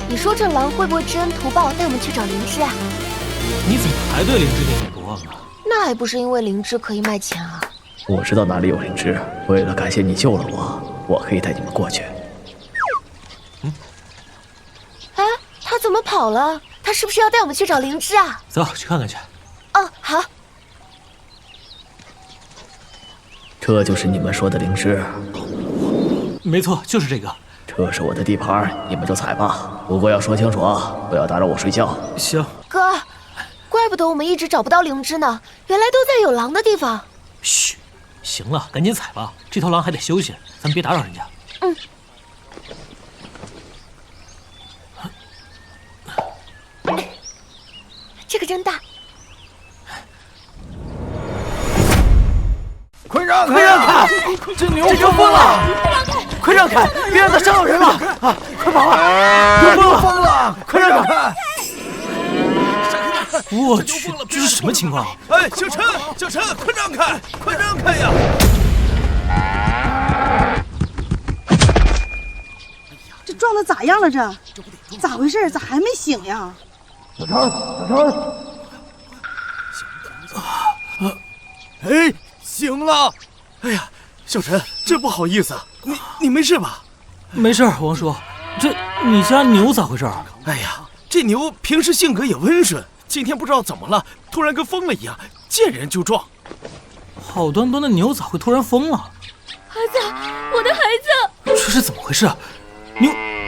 你说这狼会不会知恩图报，带我们去找灵芝啊？你怎么还对灵芝念念不忘呢？那还不是因为灵芝可以卖钱啊！我知道哪里有灵芝，为了感谢你救了我可以带你们过去。哎，他怎么跑了？他是不是要带我们去找灵芝啊？走，去看看去。哦，好。这就是你们说的灵芝？没错，就是这个。这是我的地盘，你们就采吧。不过要说清楚啊，不要打扰我睡觉。行。哥，怪不得我们一直找不到灵芝呢，原来都在有狼的地方。嘘，行了，赶紧采吧，这头狼还得休息，咱们别打扰人家。这个真大。快让开！这牛疯了！快让开！别让它伤到人了！啊，快跑啊！牛疯了！快让开！我去，这是什么情况？哎，小陈，快让开！快让开呀！这撞的咋样了？这咋回事？咋还没醒呀？小陈！哎，醒了！哎呀，小陈，这不好意思，你没事吧？没事，王叔。这你家牛咋回事？哎呀，这牛平时性格也温顺，今天不知道怎么了，突然跟疯了一样，见人就撞。好端端的牛咋会突然疯了？孩子，我的孩子！这是怎么回事？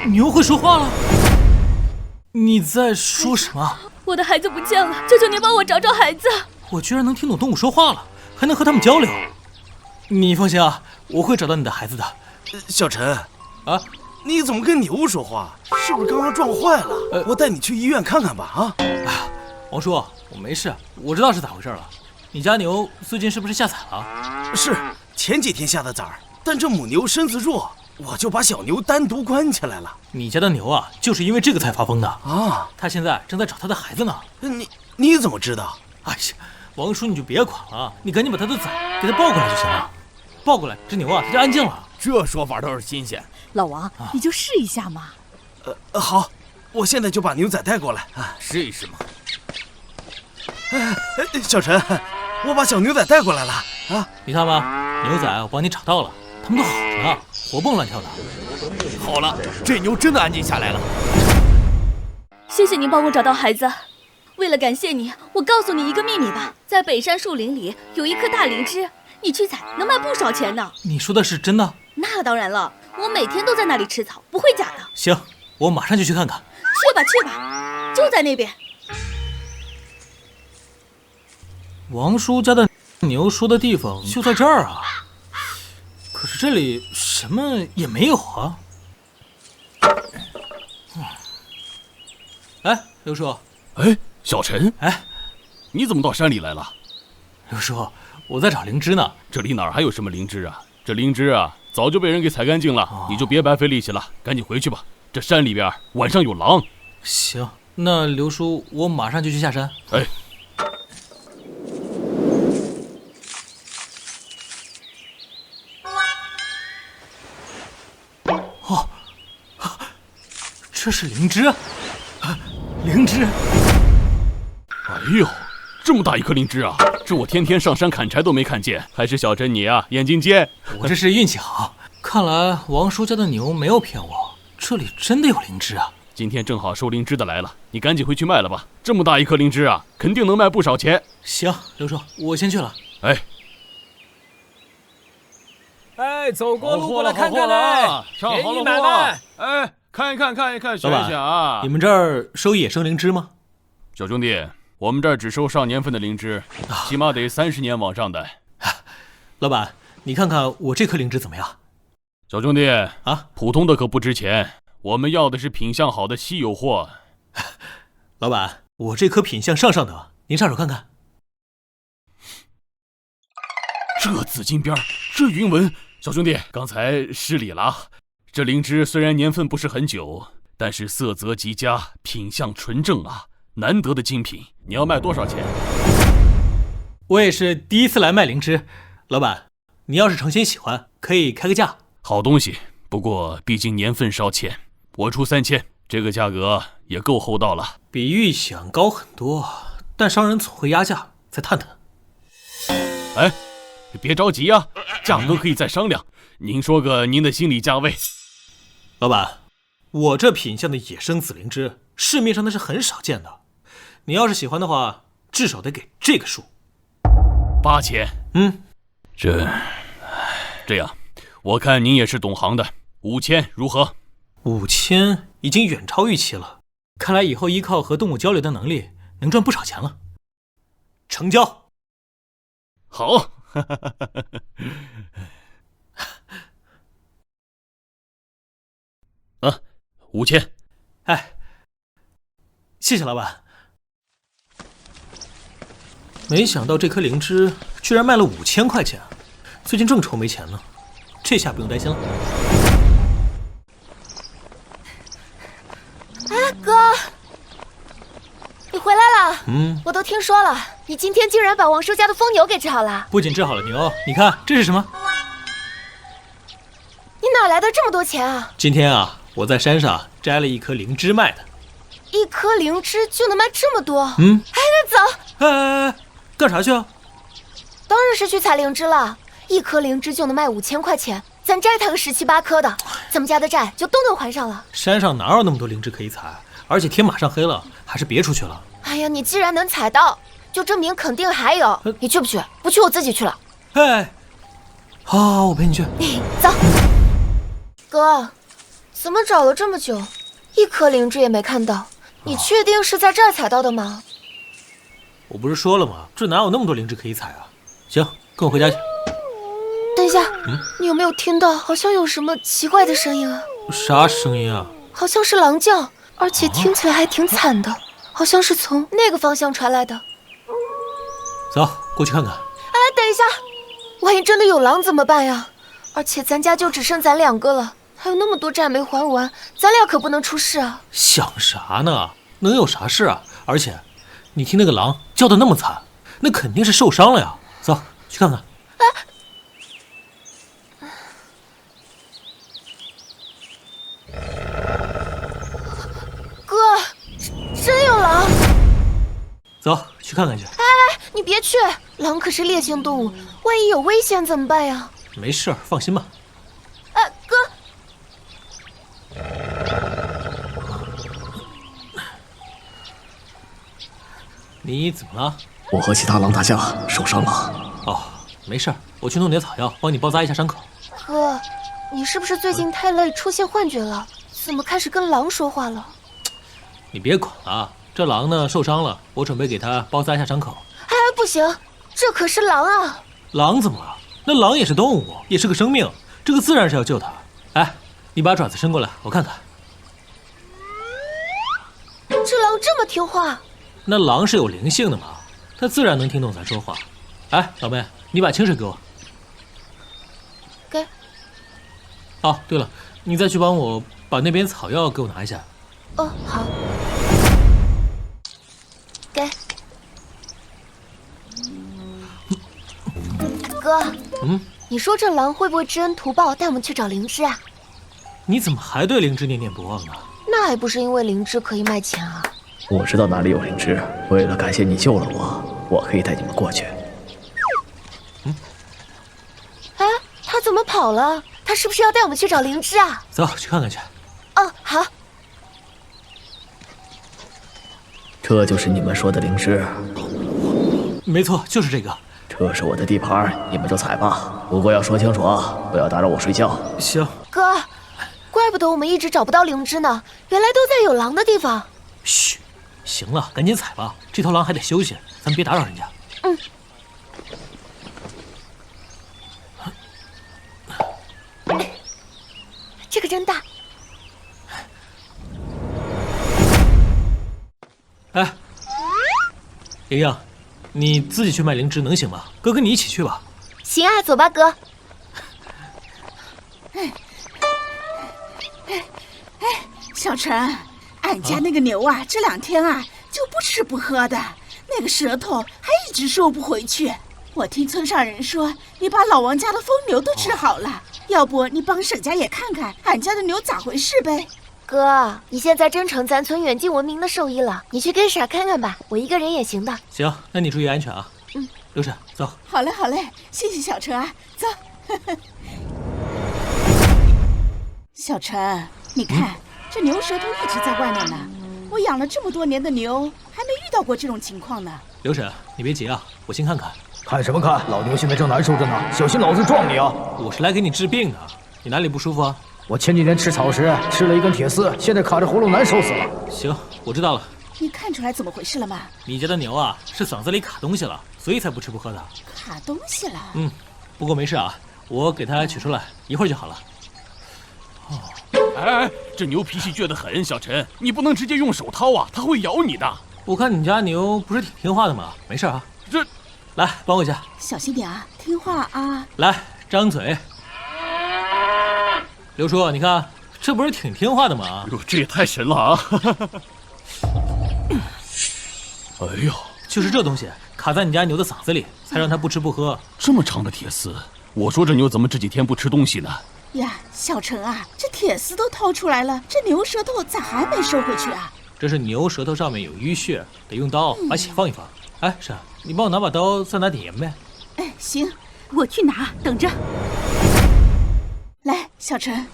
牛会说话了？你在说什么？我的孩子不见了，求求您帮我找找孩子！我居然能听懂动物说话了，还能和他们交流。你放心啊，我会找到你的孩子的。小陈，啊，你怎么跟牛说话？是不是刚刚撞坏了？我带你去医院看看吧。啊！哎呀，王叔，我没事，我知道是咋回事了。你家牛最近是不是下崽了？是，前几天下的崽儿，但这母牛身子弱，我就把小牛单独关起来了。你家的牛啊，就是因为这个才发疯的啊！他现在正在找他的孩子呢。你怎么知道？哎呀，王叔你就别管了，你赶紧把他的崽给他抱过来就行了。抱过来，这牛啊它就安静了。这说法倒是新鲜。老王，你就试一下嘛。好，我现在就把牛仔带过来。试一试嘛。小陈，我把小牛仔带过来了啊！你看吧，牛仔我帮你找到了，他们都好着呢，活蹦乱跳的。好了，这牛真的安静下来了。谢谢您帮我找到孩子。为了感谢你，我告诉你一个秘密吧，在北山树林里有一棵大灵芝，你去采能卖不少钱呢。你说的是真的？那当然了，我每天都在那里吃草，不会假的。行，我马上就去看看。去吧，就在那边。王叔家的牛说的地方就在这儿啊，可是这里什么也没有啊。哎，刘叔。哎，小陈，哎，你怎么到山里来了？刘叔，我在找灵芝呢。这里哪儿还有什么灵芝啊？这灵芝啊，早就被人给采干净了，你就别白费力气了，赶紧回去吧。这山里边晚上有狼。行，那刘叔，我马上就去下山。哎。哦，这是灵芝。灵芝！哎呦，这么大一颗灵芝啊！这我天天上山砍柴都没看见，还是小陈你啊眼睛尖。我这是运气好，看来王叔家的牛没有骗我，这里真的有灵芝啊！今天正好收灵芝的来了，你赶紧回去卖了吧。这么大一颗灵芝啊，肯定能卖不少钱。行，刘叔，我先去了。哎，走过路过来看看来，便宜买卖。哎。看一看，选一选啊！你们这儿收野生灵芝吗？小兄弟，我们这儿只收上年份的灵芝，起码得30年往上的。老板，你看看我这颗灵芝怎么样？小兄弟啊，普通的可不值钱，我们要的是品相好的稀有货。老板，我这颗品相上等，您上手看看。这紫金边，这云纹，小兄弟，刚才失礼了啊。这灵芝虽然年份不是很久，但是色泽极佳，品相纯正啊，难得的精品。你要卖多少钱？我也是第一次来卖灵芝，老板，你要是诚心喜欢，可以开个价。好东西，不过毕竟年份稍浅，我出3000，这个价格也够厚道了，比预想高很多，但商人总会压价，再探探。哎，别着急啊，价格可以再商量。您说个您的心理价位。老板，我这品相的野生紫灵芝，市面上那是很少见的。你要是喜欢的话，至少得给这个数。8000。这样，我看您也是懂行的，5000如何？5000已经远超预期了，看来以后依靠和动物交流的能力，能赚不少钱了。成交。好。5000。哎，谢谢老板。没想到这颗灵芝居然卖了5000块钱，最近正愁没钱呢，这下不用担心了。哎，哥，你回来了。我都听说了，你今天竟然把王叔家的疯牛给治好了。不仅治好了牛，你看这是什么？你哪来的这么多钱啊？今天啊，我在山上摘了一颗灵芝卖的。一颗灵芝就能卖这么多？哎，那走。哎，干啥去啊？当然是去采灵芝了。一颗灵芝就能卖5000块钱，咱摘它个17、8颗的，咱们家的债就都能还上了。山上哪有那么多灵芝可以采？而且天马上黑了，还是别出去了。哎呀，你既然能采到，就证明肯定还有。你去不去？不去我自己去了。哎，好，我陪你去。走。哥，怎么找了这么久，一颗灵芝也没看到？你确定是在这儿采到的吗？我不是说了吗？这哪有那么多灵芝可以采啊？行，跟我回家去。等一下，你有没有听到好像有什么奇怪的声音啊？啥声音啊？好像是狼叫，而且听起来还挺惨的，好像是从那个方向传来的。走，过去看看。哎，等一下，万一真的有狼怎么办呀？而且咱家就只剩咱2个了，还有那么多债没还完，咱俩可不能出事啊！想啥呢？能有啥事啊？而且，你听那个狼叫得那么惨，那肯定是受伤了呀。走，去看看。哥，真有狼！走，去看看去。哎，你别去，狼可是烈性动物，万一有危险怎么办呀？没事儿，放心吧。哎，哥。你怎么了？我和其他狼打架受伤了。哦，没事儿，我去弄点草药，帮你包扎一下伤口。哥，你是不是最近太累，出现幻觉了？怎么开始跟狼说话了？你别管了，这狼呢受伤了，我准备给它包扎一下伤口。哎，不行，这可是狼啊！狼怎么了？那狼也是动物，也是个生命，这个自然是要救它。哎，你把爪子伸过来，我看看。这狼这么听话？那狼是有灵性的嘛，它自然能听懂咱说话。哎，老妹，你把清水给我。给。哦，对了，你再去帮我把那边草药给我拿一下。哦，好。给。哥，你说这狼会不会知恩图报，带我们去找灵芝啊？你怎么还对灵芝念念不忘呢？那还不是因为灵芝可以卖钱啊！我知道哪里有灵芝，为了感谢你救了我，我可以带你们过去。哎，他怎么跑了？他是不是要带我们去找灵芝啊？走，去看看去。哦，好。这就是你们说的灵芝？没错，就是这个。这是我的地盘，你们就采吧。不过要说清楚啊，不要打扰我睡觉。行。哥，怪不得我们一直找不到灵芝呢，原来都在有狼的地方。嘘，行了，赶紧采吧，这头狼还得休息，咱们别打扰人家。这个真大。哎，莹莹，你自己去卖灵芝能行吗？哥跟你一起去吧。行啊，走吧，哥。小陈，俺家那个牛啊，这2天啊就不吃不喝的，那个舌头还一直收不回去。我听村上人说，你把老王家的疯牛都治好了，要不你帮沈家也看看俺家的牛咋回事呗？哥，你现在真成咱村远近闻名的兽医了，你去跟傻看看吧，我一个人也行的。行，那你注意安全啊。刘婶，走。好嘞，好嘞，谢谢小陈啊，走。小陈，你看，这牛舌头一直在外面呢。我养了这么多年的牛，还没遇到过这种情况呢。刘婶，你别急啊，我先看看。看什么看？老牛现在正难受着呢，小心老子撞你啊！我是来给你治病的，你哪里不舒服啊？我前几天吃草时吃了一根铁丝，现在卡着喉咙难受死了。行，我知道了。你看出来怎么回事了吗？你家的牛啊，是嗓子里卡东西了，所以才不吃不喝的。卡东西了？不过没事啊，我给它取出来，一会儿就好了。哎，这牛脾气倔得很，小陈，你不能直接用手掏啊，它会咬你的。我看你家牛不是挺听话的吗？没事啊。来，帮我一下。小心点啊，听话啊。来，张嘴。刘叔，你看，这不是挺听话的吗？哟，这也太神了啊！哎呦，就是这东西卡在你家牛的嗓子里，才让它不吃不喝。这么长的铁丝，我说这牛怎么这几天不吃东西呢？呀，小陈啊，这铁丝都掏出来了，这牛舌头咋还没收回去啊？这是牛舌头上面有淤血，得用刀把血放一放。哎，婶，你帮我拿把刀，再拿点盐呗。哎，行，我去拿，等着。来，小陈。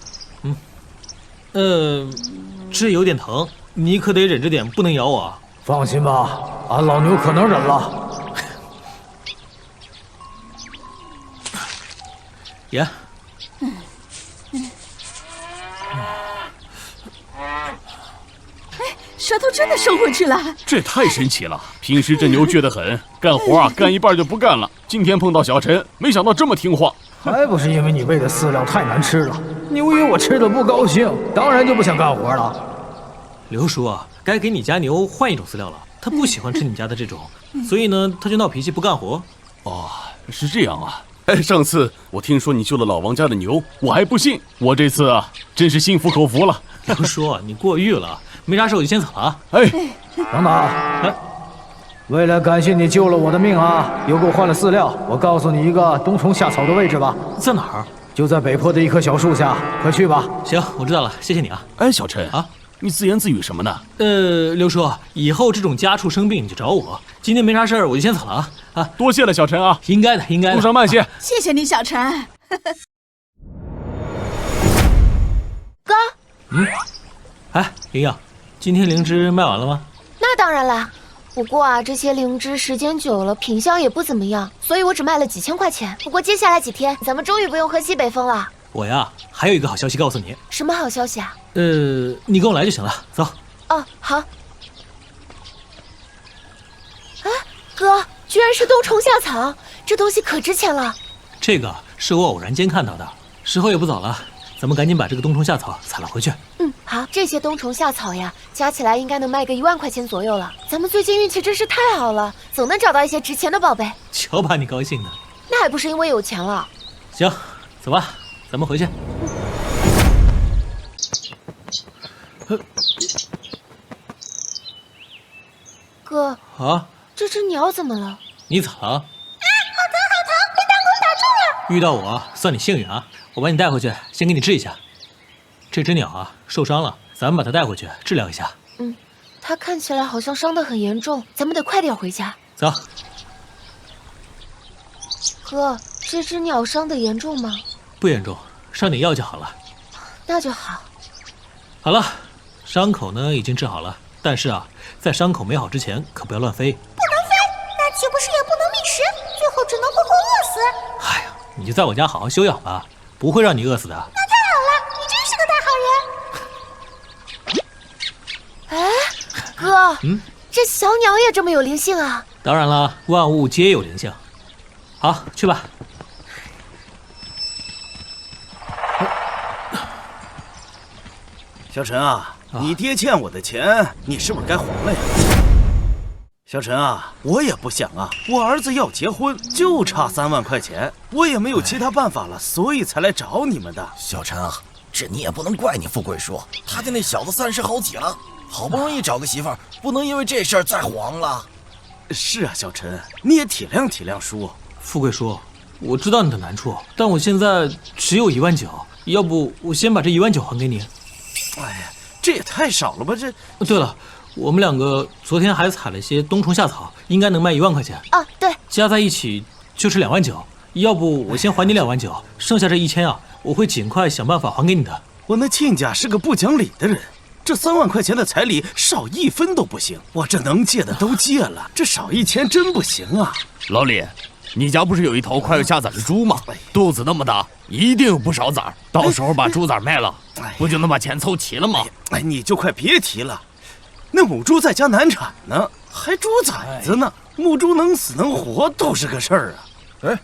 这有点疼，你可得忍着点，不能咬我啊。放心吧，俺老牛可能忍了。盐。舌头真的收回去了，这也太神奇了！平时这牛倔得很，干活啊干一半就不干了。今天碰到小陈，没想到这么听话。还不是因为你喂的饲料太难吃了，牛以我吃的不高兴，当然就不想干活了。刘叔，该给你家牛换一种饲料了，它不喜欢吃你家的这种，所以呢，它就闹脾气不干活。哦，是这样啊。哎，上次我听说你救了老王家的牛，我还不信，我这次啊，真是心服口服了。刘叔，你过誉了，没啥事我就先走了啊。哎，等等，为了感谢你救了我的命啊，又给我换了饲料，我告诉你一个冬虫夏草的位置吧。在哪儿？就在北坡的一棵小树下，快去吧。行，我知道了，谢谢你啊。哎，小陈啊，你自言自语什么呢？刘叔，以后这种家畜生病你就找我，今天没啥事儿我就先走了啊。啊，多谢了，小陈啊。应该的，应该的。路上慢些。谢谢你，小陈。哥。哎，莹莹，今天灵芝卖完了吗？那当然啦，不过啊，这些灵芝时间久了，品相也不怎么样，所以我只卖了几千块钱。不过接下来几天，咱们终于不用喝西北风了。我呀，还有一个好消息告诉你。什么好消息啊？你跟我来就行了，走。哦，好。啊，哥，居然是冬虫夏草，这东西可值钱了。这个是我偶然间看到的，时候也不早了，咱们赶紧把这个冬虫夏草采了回去。好，这些冬虫夏草呀，加起来应该能卖个1万块钱左右了。咱们最近运气真是太好了，总能找到一些值钱的宝贝。瞧把你高兴的。那还不是因为有钱了。行，走吧，咱们回去。哥啊，这只鸟怎么了？你咋了？啊，好疼好疼，被弹弓打中了。遇到我算你幸运啊，我把你带回去，先给你治一下。这只鸟啊受伤了，咱们把它带回去治疗一下。它看起来好像伤得很严重，咱们得快点回家。走。哥，这只鸟伤得严重吗？不严重，上点药就好了。那就好。好了，伤口呢已经治好了，但是啊，在伤口没好之前可不要乱飞。不能飞，那岂不是也不能觅食？最后只能活活饿死。哎呀，你就在我家好好休养吧，不会让你饿死的。那太好了，你真是个大好人。哎，哥，这小鸟也这么有灵性啊？当然了，万物皆有灵性。好，去吧。小陈啊，你爹欠我的钱，你是不是该还了呀？小陈啊，我也不想啊，我儿子要结婚，就差3万块钱，我也没有其他办法了，所以才来找你们的。小陈啊，这你也不能怪你富贵叔，他家那小子30好几了，好不容易找个媳妇儿，不能因为这事儿再黄了。是啊，小陈，你也体谅体谅叔。富贵叔，我知道你的难处，但我现在只有1万9，要不我先把这1万9还给你。哎呀，这也太少了吧？这……对了，我们两个昨天还采了些冬虫夏草，应该能卖1万块钱。啊，对，加在一起就是2万9。要不我先还你2万9，剩下这1000啊，我会尽快想办法还给你的。我那亲家是个不讲理的人，这3万块钱的彩礼少1分都不行。我这能借的都借了，这少1000真不行啊！老李，你家不是有一头快要下崽的猪吗？肚子那么大，一定有不少崽儿。到时候把猪崽卖了，不就能把钱凑齐了吗？哎，你就快别提了，那母猪在家难产呢，还猪崽子呢，母猪能死能活都是个事儿啊！哎，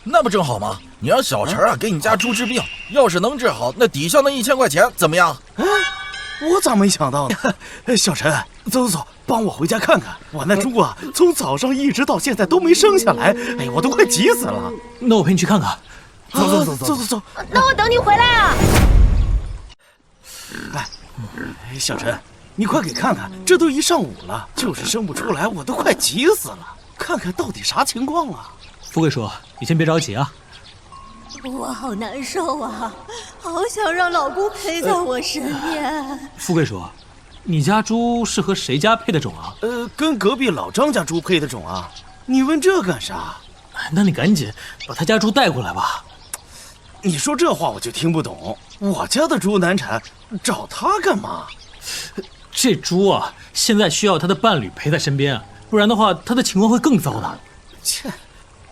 那不正好吗？你让小陈啊给你家猪治病，要是能治好，那抵消那1000块钱怎么样？我咋没想到呢？小陈，走走走，帮我回家看看，我那猪啊，从早上一直到现在都没生下来，哎呀，我都快急死了。那我陪你去看看。走。那我等你回来啊。哎，小陈，你快给看看，这都1上午了，就是生不出来，我都快急死了。看看到底啥情况啊？富贵叔，你先别着急啊。我好难受啊，好想让老姑陪在我身边。富贵叔，你家猪是和谁家配的种啊？跟隔壁老张家猪配的种啊。你问这干啥？那你赶紧把他家猪带过来吧。你说这话我就听不懂。我家的猪难产，找他干嘛？这猪啊，现在需要他的伴侣陪在身边，不然的话，他的情况会更糟的。切，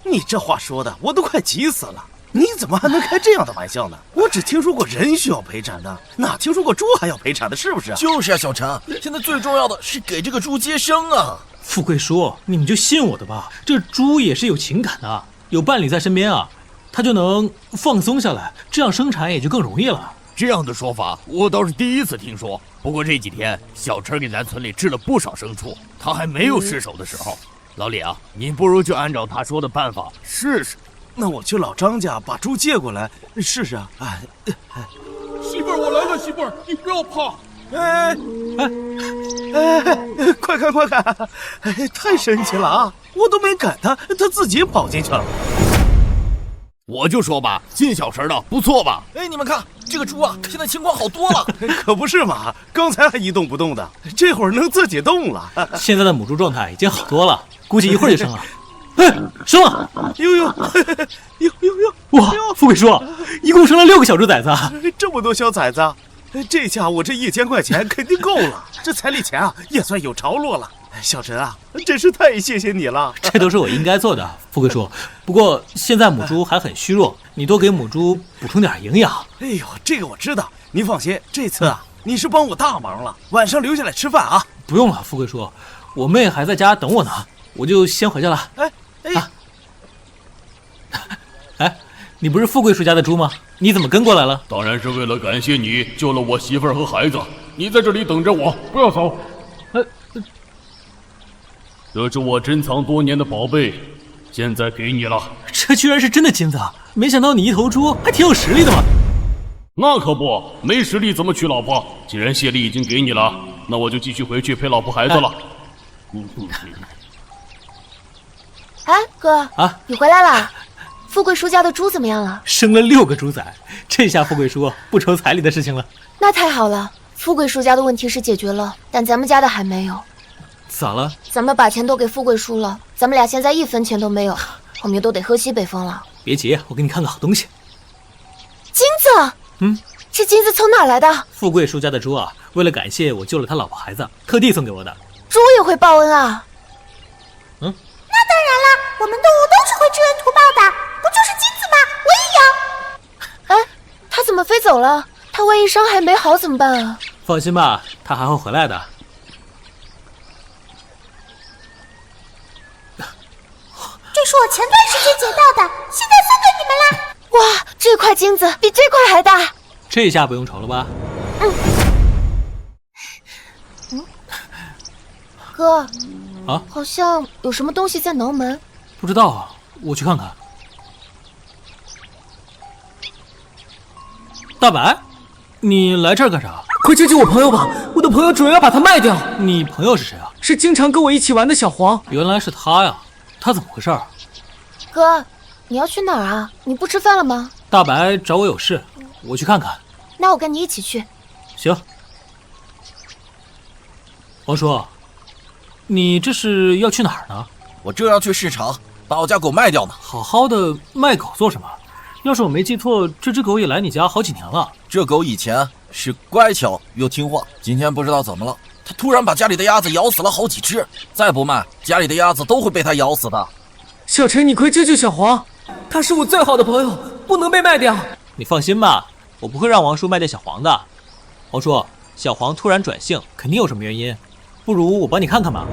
你这话说的，我都快急死了。你怎么还能开这样的玩笑呢？我只听说过人需要陪产的，哪听说过猪还要陪产的，是不是？就是啊，小陈，现在最重要的是给这个猪接生啊。富贵叔，你们就信我的吧，这猪也是有情感的，有伴侣在身边啊，它就能放松下来，这样生产也就更容易了。这样的说法我倒是第一次听说。不过这几天小陈给咱村里治了不少牲畜，他还没有失手的时候。老李啊，你不如就按照他说的办法试试。那我去老张家把猪借过来试试啊！媳妇儿，我来了，媳妇儿，你不要怕。快看！太神奇了啊！我都没赶他，他自己跑进去了。我就说吧，进小陈的不错吧？哎，你们看这个猪啊，现在情况好多了。可不是嘛，刚才还一动不动的，这会儿能自己动了。现在的母猪状态已经好多了，估计一会儿就生了。生了！哟！哇，富贵叔，一共生了6个小猪崽子，这么多小崽子，这下我这1000块钱肯定够了，这彩礼钱啊也算有着落了。小陈啊，真是太谢谢你了，这都是我应该做的，富贵叔。不过现在母猪还很虚弱，你多给母猪补充点营养。哎呦，这个我知道，您放心，这次啊你是帮我大忙了，晚上留下来吃饭啊。不用了，富贵叔，我妹还在家等我呢，我就先回去了。哎，你不是富贵叔家的猪吗？你怎么跟过来了？当然是为了感谢你救了我媳妇儿和孩子。你在这里等着我，不要走。这是我珍藏多年的宝贝，现在给你了。这居然是真的金子，没想到你一头猪还挺有实力的嘛。那可不，没实力怎么娶老婆？既然谢礼已经给你了，那我就继续回去陪老婆孩子了。哎，哥啊，你回来了。富贵叔家的猪怎么样了？生了6个猪崽，这下富贵叔不愁彩礼的事情了。那太好了，富贵叔家的问题是解决了，但咱们家的还没有。咋了？咱们把钱都给富贵叔了，咱们俩现在1分钱都没有，后面都得喝西北风了。别急，我给你看个好东西。金子？这金子从哪来的？富贵叔家的猪啊，为了感谢我救了他老婆孩子，特地送给我的。猪也会报恩啊？那当然了，我们动物都是会知恩图报的，不就是金子吗？我也有。哎，他怎么飞走了？他万一伤还没好怎么办啊？放心吧，他还会回来的。这是我前段时间捡到的，现在送给你们啦！哇，这块金子比这块还大。这下不用愁了吧？哥，啊，好像有什么东西在挠门。不知道啊，我去看看。大白，你来这儿干啥？快救救我朋友吧！我的朋友准要把他卖掉。你朋友是谁啊？是经常跟我一起玩的小黄。原来是他呀，他怎么回事？哥，你要去哪儿啊？你不吃饭了吗？大白找我有事，我去看看。那我跟你一起去。行。王叔，你这是要去哪儿呢？我正要去市场把我家狗卖掉呢。好好的卖狗做什么？要是我没记错，这只狗也来你家好几年了。这狗以前是乖巧又听话，今天不知道怎么了，它突然把家里的鸭子咬死了好几只，再不卖，家里的鸭子都会被它咬死的。小陈，你快救救小黄，他是我最好的朋友，不能被卖掉。你放心吧，我不会让王叔卖掉小黄的。王叔，小黄突然转性，肯定有什么原因，不如我帮你看看吧。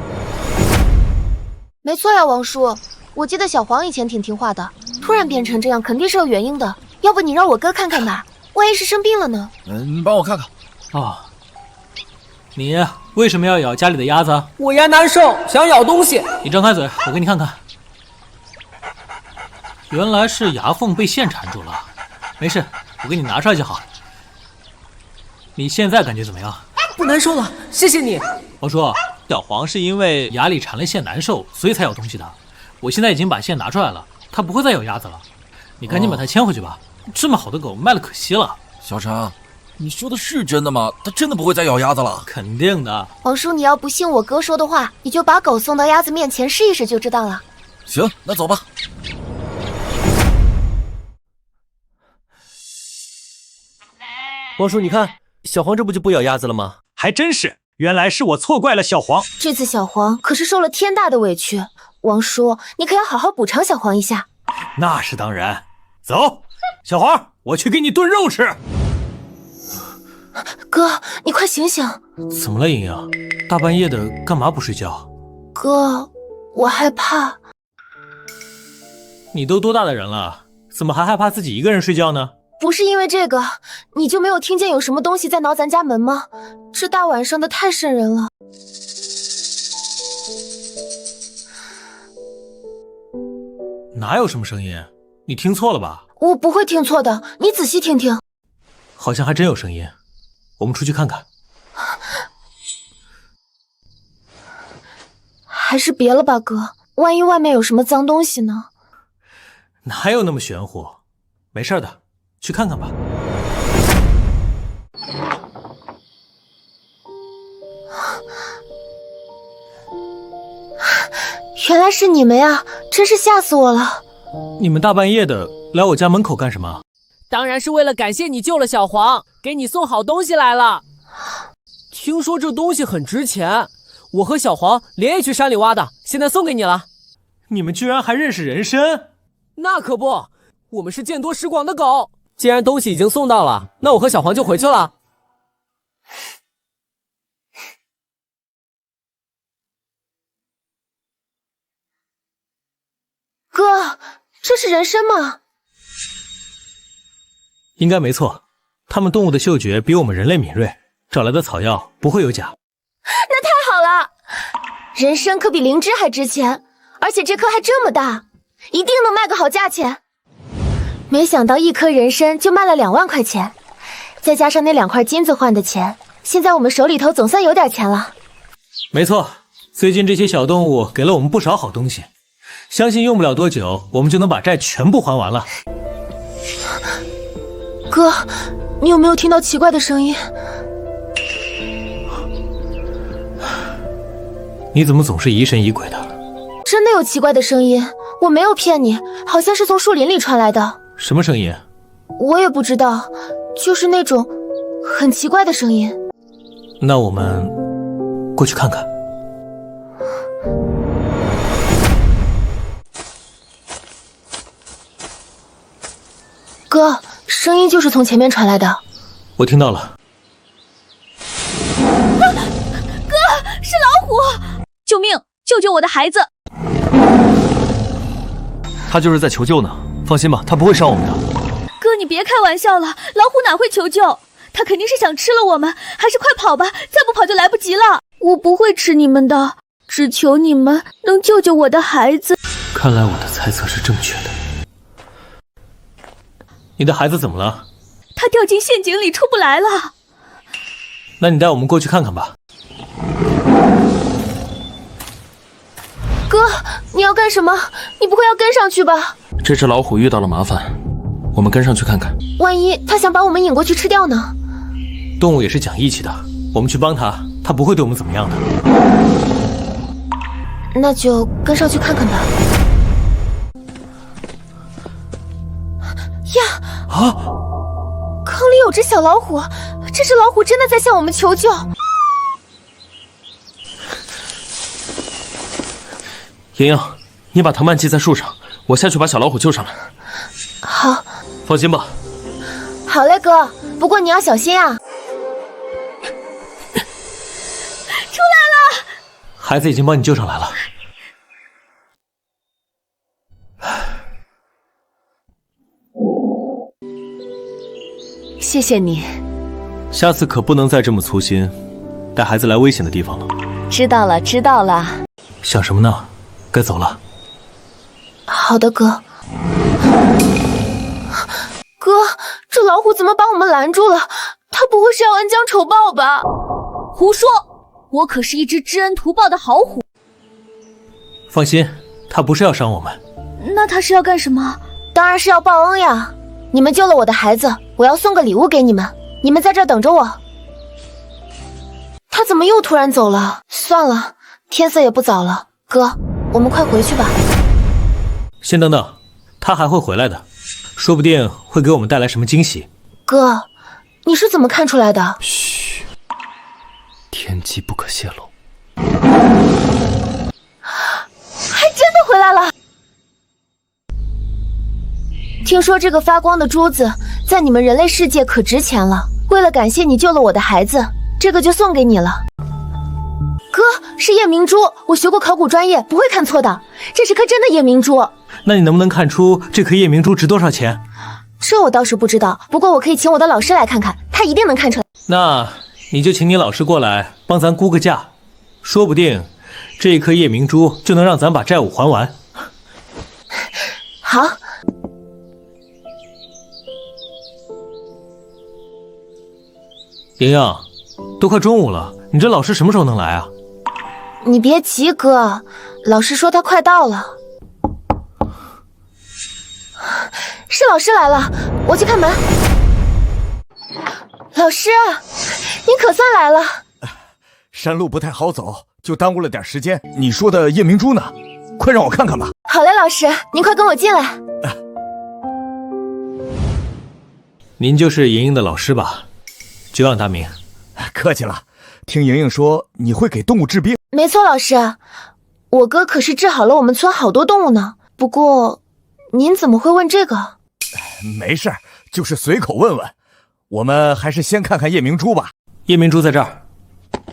没错呀，王叔，我记得小黄以前挺听话的，突然变成这样，肯定是有原因的。要不你让我哥看看吧，万一是生病了呢？你帮我看看。哦，你为什么要咬家里的鸭子？我牙难受，想咬东西。你张开嘴，我给你看看。原来是牙缝被线缠住了，没事，我给你拿出来就好。你现在感觉怎么样？不难受了，谢谢你。王叔，小黄是因为牙里缠了线难受，所以才咬东西的。我现在已经把线拿出来了，它不会再咬鸭子了。你赶紧把它牵回去吧，这么好的狗卖了可惜了。小陈，你说的是真的吗？它真的不会再咬鸭子了？肯定的。王叔，你要不信我哥说的话，你就把狗送到鸭子面前试一试就知道了。行，那走吧。王叔，你看，小黄这不就不咬鸭子了吗？还真是，原来是我错怪了小黄。这次小黄可是受了天大的委屈，王叔，你可要好好补偿小黄一下。那是当然。走，小黄，我去给你炖肉吃。哥，你快醒醒！怎么了，莹莹？大半夜的干嘛不睡觉？哥，我害怕。你都多大的人了，怎么还害怕自己一个人睡觉呢？不是因为这个，你就没有听见有什么东西在挠咱家门吗？这大晚上的太瘆人了。哪有什么声音？你听错了吧？我不会听错的，你仔细听听。好像还真有声音，我们出去看看。还是别了吧，哥，万一外面有什么脏东西呢？哪有那么玄乎？没事的，去看看吧。原来是你们呀，真是吓死我了。你们大半夜的来我家门口干什么？当然是为了感谢你救了小黄，给你送好东西来了。听说这东西很值钱，我和小黄连夜去山里挖的，现在送给你了。你们居然还认识人参？那可不，我们是见多识广的狗。既然东西已经送到了，那我和小黄就回去了。哥，这是人参吗？应该没错，它们动物的嗅觉比我们人类敏锐，找来的草药不会有假。那太好了，人参可比灵芝还值钱，而且这颗还这么大，一定能卖个好价钱。没想到一颗人参就卖了2万块钱，再加上那2块金子换的钱，现在我们手里头总算有点钱了。没错，最近这些小动物给了我们不少好东西，相信用不了多久，我们就能把债全部还完了。哥，你有没有听到奇怪的声音？你怎么总是疑神疑鬼的？真的有奇怪的声音，我没有骗你，好像是从树林里传来的。什么声音？我也不知道，就是那种很奇怪的声音。那我们过去看看。哥，声音就是从前面传来的。我听到了。哥，是老虎！救命！救救我的孩子！他就是在求救呢，放心吧，他不会伤我们的。哥，你别开玩笑了，老虎哪会求救？他肯定是想吃了我们，还是快跑吧，再不跑就来不及了。我不会吃你们的，只求你们能救救我的孩子。看来我的猜测是正确的。你的孩子怎么了？他掉进陷阱里出不来了。那你带我们过去看看吧。哥，你要干什么？你不会要跟上去吧？这只老虎遇到了麻烦，我们跟上去看看。万一他想把我们引过去吃掉呢？动物也是讲义气的，我们去帮他，它不会对我们怎么样的。那就跟上去看看吧。呀！啊！坑里有只小老虎，这只老虎真的在向我们求救。莹莹，你把藤蔓系在树上，我下去把小老虎救上来。好，放心吧。好嘞，哥。不过你要小心啊。出来了！孩子已经帮你救上来了。谢谢你。下次可不能再这么粗心，带孩子来危险的地方了。知道了，知道了。想什么呢？该走了。好的，哥。哥，这老虎怎么把我们拦住了？他不会是要恩将仇报吧？胡说！我可是一只知恩图报的好虎。放心，他不是要伤我们。那他是要干什么？当然是要报恩呀！你们救了我的孩子，我要送个礼物给你们。你们在这儿等着我。他怎么又突然走了？算了，天色也不早了，哥，我们快回去吧。先等等，他还会回来的，说不定会给我们带来什么惊喜。哥，你是怎么看出来的？嘘，天机不可泄露。还真的回来了。听说这个发光的珠子在你们人类世界可值钱了，为了感谢你救了我的孩子，这个就送给你了。哥，是夜明珠，我学过考古专业，不会看错的，这是颗真的夜明珠。那你能不能看出这颗夜明珠值多少钱？这我倒是不知道，不过我可以请我的老师来看看，他一定能看出来。那你就请你老师过来帮咱估个价，说不定这一颗夜明珠就能让咱把债务还完。好。莹莹，都快中午了，你这老师什么时候能来啊？你别急，哥，老师说他快到了。是老师来了，我去开门。老师，您可算来了。山路不太好走，就耽误了点时间。你说的夜明珠呢？快让我看看吧。好嘞，老师，您快跟我进来。您就是莹莹的老师吧？久仰大名。客气了。听莹莹说你会给动物治病。没错，老师，我哥可是治好了我们村好多动物呢。不过，您怎么会问这个？没事，就是随口问问。我们还是先看看夜明珠吧。夜明珠在这儿，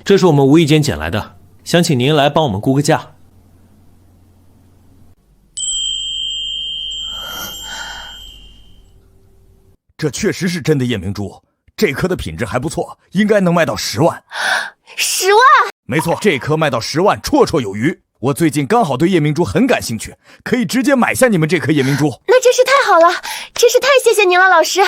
这是我们无意间捡来的，想请您来帮我们估个价。这确实是真的夜明珠，这颗的品质还不错，应该能卖到10万。10万？没错，这颗卖到10万绰绰有余。我最近刚好对夜明珠很感兴趣，可以直接买下你们这颗夜明珠。那真是太好了，真是太谢谢您了，老师。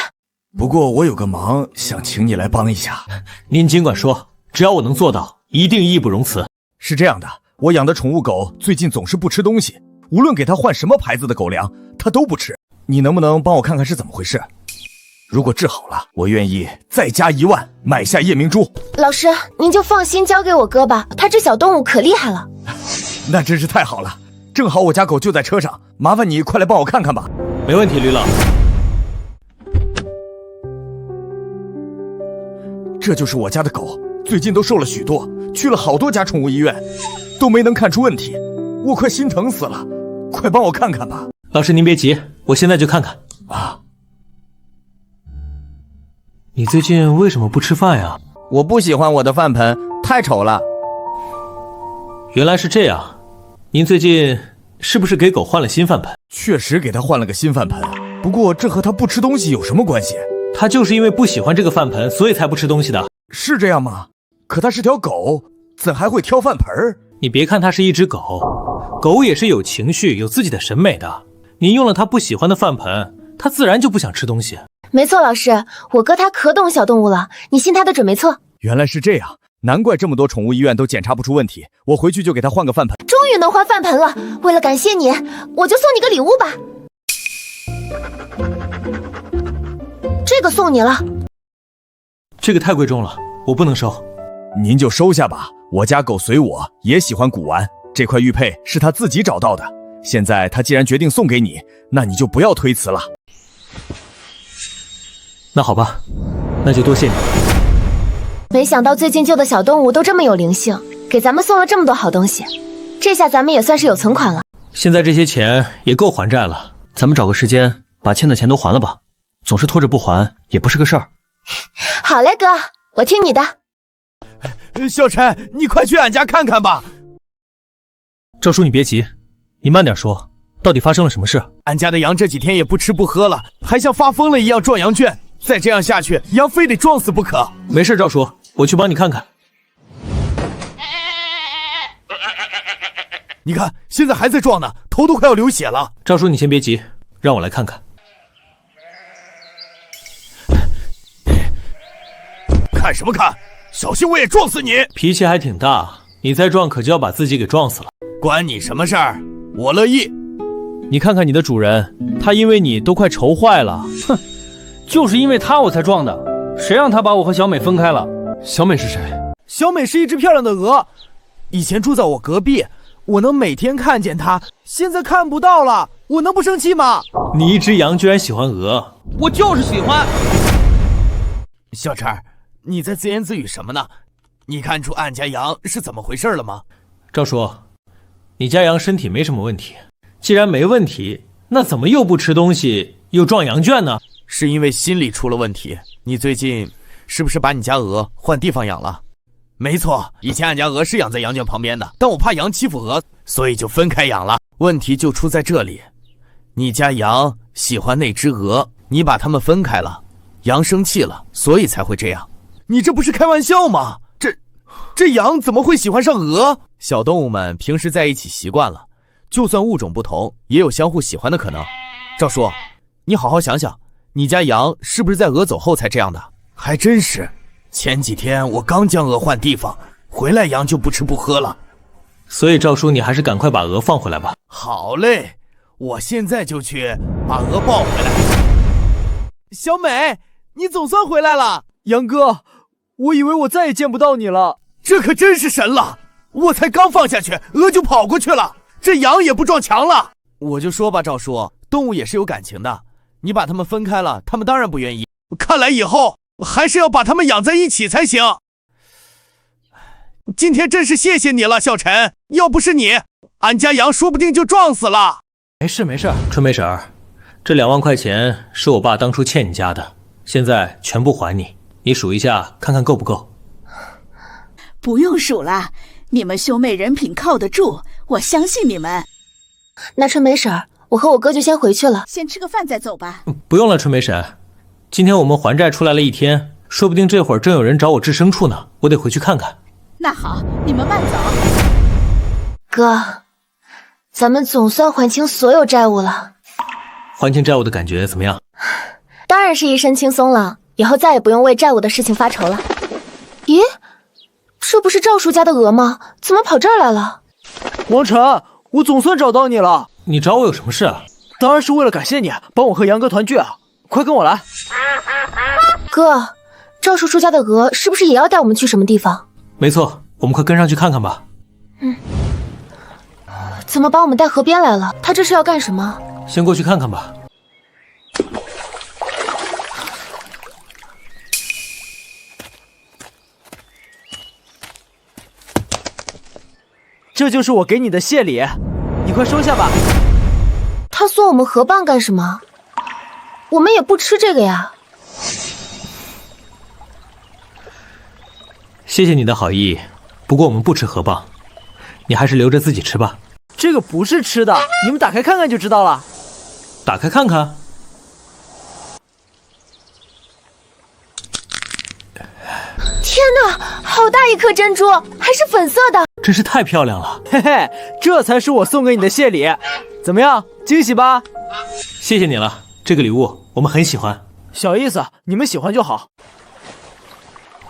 不过我有个忙想请你来帮一下。您尽管说，只要我能做到，一定义不容辞。是这样的，我养的宠物狗最近总是不吃东西，无论给它换什么牌子的狗粮，它都不吃。你能不能帮我看看是怎么回事？如果治好了，我愿意再加1万买下夜明珠。老师，您就放心交给我哥吧，他这小动物可厉害了。那真是太好了，正好我家狗就在车上，麻烦你快来帮我看看吧。没问题，吕老。这就是我家的狗，最近都瘦了许多，去了好多家宠物医院，都没能看出问题，我快心疼死了，快帮我看看吧。老师您别急，我现在就看看。啊，你最近为什么不吃饭呀？我不喜欢我的饭盆，太丑了。原来是这样，您最近是不是给狗换了新饭盆？确实给它换了个新饭盆，不过这和它不吃东西有什么关系？它就是因为不喜欢这个饭盆，所以才不吃东西的。是这样吗？可它是条狗，怎还会挑饭盆？你别看它是一只狗，狗也是有情绪、有自己的审美的。您用了它不喜欢的饭盆，它自然就不想吃东西。没错，老师，我哥他可懂小动物了，你信他的准没错。原来是这样，难怪这么多宠物医院都检查不出问题。我回去就给他换个饭盆。终于能换饭盆了，为了感谢你，我就送你个礼物吧。这个送你了。这个太贵重了，我不能收。您就收下吧。我家狗随我也喜欢古玩，这块玉佩是他自己找到的。现在他既然决定送给你，那你就不要推辞了。那好吧，那就多谢你。没想到最近救的小动物都这么有灵性，给咱们送了这么多好东西，这下咱们也算是有存款了。现在这些钱也够还债了，咱们找个时间把欠的钱都还了吧，总是拖着不还也不是个事儿。好嘞，哥，我听你的。小陈，你快去俺家看看吧。赵叔，你别急，你慢点说，到底发生了什么事？俺家的羊这几天也不吃不喝了，还像发疯了一样撞羊圈，再这样下去，羊非得撞死不可。没事，赵叔，我去帮你看看。你看，现在还在撞呢，头都快要流血了。赵叔，你先别急，让我来看看。看什么看？小心我也撞死你！脾气还挺大，你再撞可就要把自己给撞死了。关你什么事儿？我乐意。你看看你的主人，他因为你都快愁坏了。哼，就是因为他我才撞的，谁让他把我和小美分开了？小美是谁？小美是一只漂亮的鹅，以前住在我隔壁，我能每天看见她，现在看不到了，我能不生气吗？你一只羊居然喜欢鹅？我就是喜欢。小陈，你在自言自语什么呢？你看出俺家羊是怎么回事了吗？赵叔，你家羊身体没什么问题，既然没问题，那怎么又不吃东西又撞羊圈呢？是因为心理出了问题。你最近是不是把你家鹅换地方养了？没错，以前俺家鹅是养在羊圈旁边的，但我怕羊欺负鹅，所以就分开养了。问题就出在这里，你家羊喜欢那只鹅，你把它们分开了，羊生气了，所以才会这样。你这不是开玩笑吗？这羊怎么会喜欢上鹅？小动物们平时在一起习惯了，就算物种不同，也有相互喜欢的可能。赵叔，你好好想想，你家羊是不是在鹅走后才这样的？还真是，前几天我刚将鹅换地方，回来羊就不吃不喝了。所以赵叔，你还是赶快把鹅放回来吧。好嘞，我现在就去把鹅抱回来。小美，你总算回来了。杨哥，我以为我再也见不到你了。这可真是神了，我才刚放下去，鹅就跑过去了，这羊也不撞墙了。我就说吧，赵叔，动物也是有感情的，你把它们分开了，它们当然不愿意。看来以后还是要把它们养在一起才行。今天真是谢谢你了，小陈，要不是你，俺家羊说不定就撞死了。没事没事，春梅婶儿，这2万块钱是我爸当初欠你家的，现在全部还你，你数一下看看够不够。不用数了，你们兄妹人品靠得住，我相信你们。那春梅婶儿，我和我哥就先回去了，先吃个饭再走吧。不用了，春梅婶，今天我们还债出来了一天，说不定这会儿正有人找我治牲畜呢，我得回去看看。那好，你们慢走。哥，咱们总算还清所有债务了。还清债务的感觉怎么样？当然是一身轻松了，以后再也不用为债务的事情发愁了。咦，这不是赵叔家的鹅吗？怎么跑这儿来了？王晨，我总算找到你了。你找我有什么事啊？当然是为了感谢你帮我和杨哥团聚啊！快跟我来。哥，赵叔叔家的鹅是不是也要带我们去什么地方？没错，我们快跟上去看看吧。怎么把我们带河边来了？他这是要干什么？先过去看看吧。这就是我给你的谢礼，你快收下吧。他送我们河蚌干什么？我们也不吃这个呀。谢谢你的好意，不过我们不吃河蚌，你还是留着自己吃吧。这个不是吃的，你们打开看看就知道了。打开看看。天哪，好大一颗珍珠，还是粉色的，真是太漂亮了。嘿嘿，这才是我送给你的谢礼，怎么样，惊喜吧？谢谢你了，这个礼物我们很喜欢。小意思，你们喜欢就好。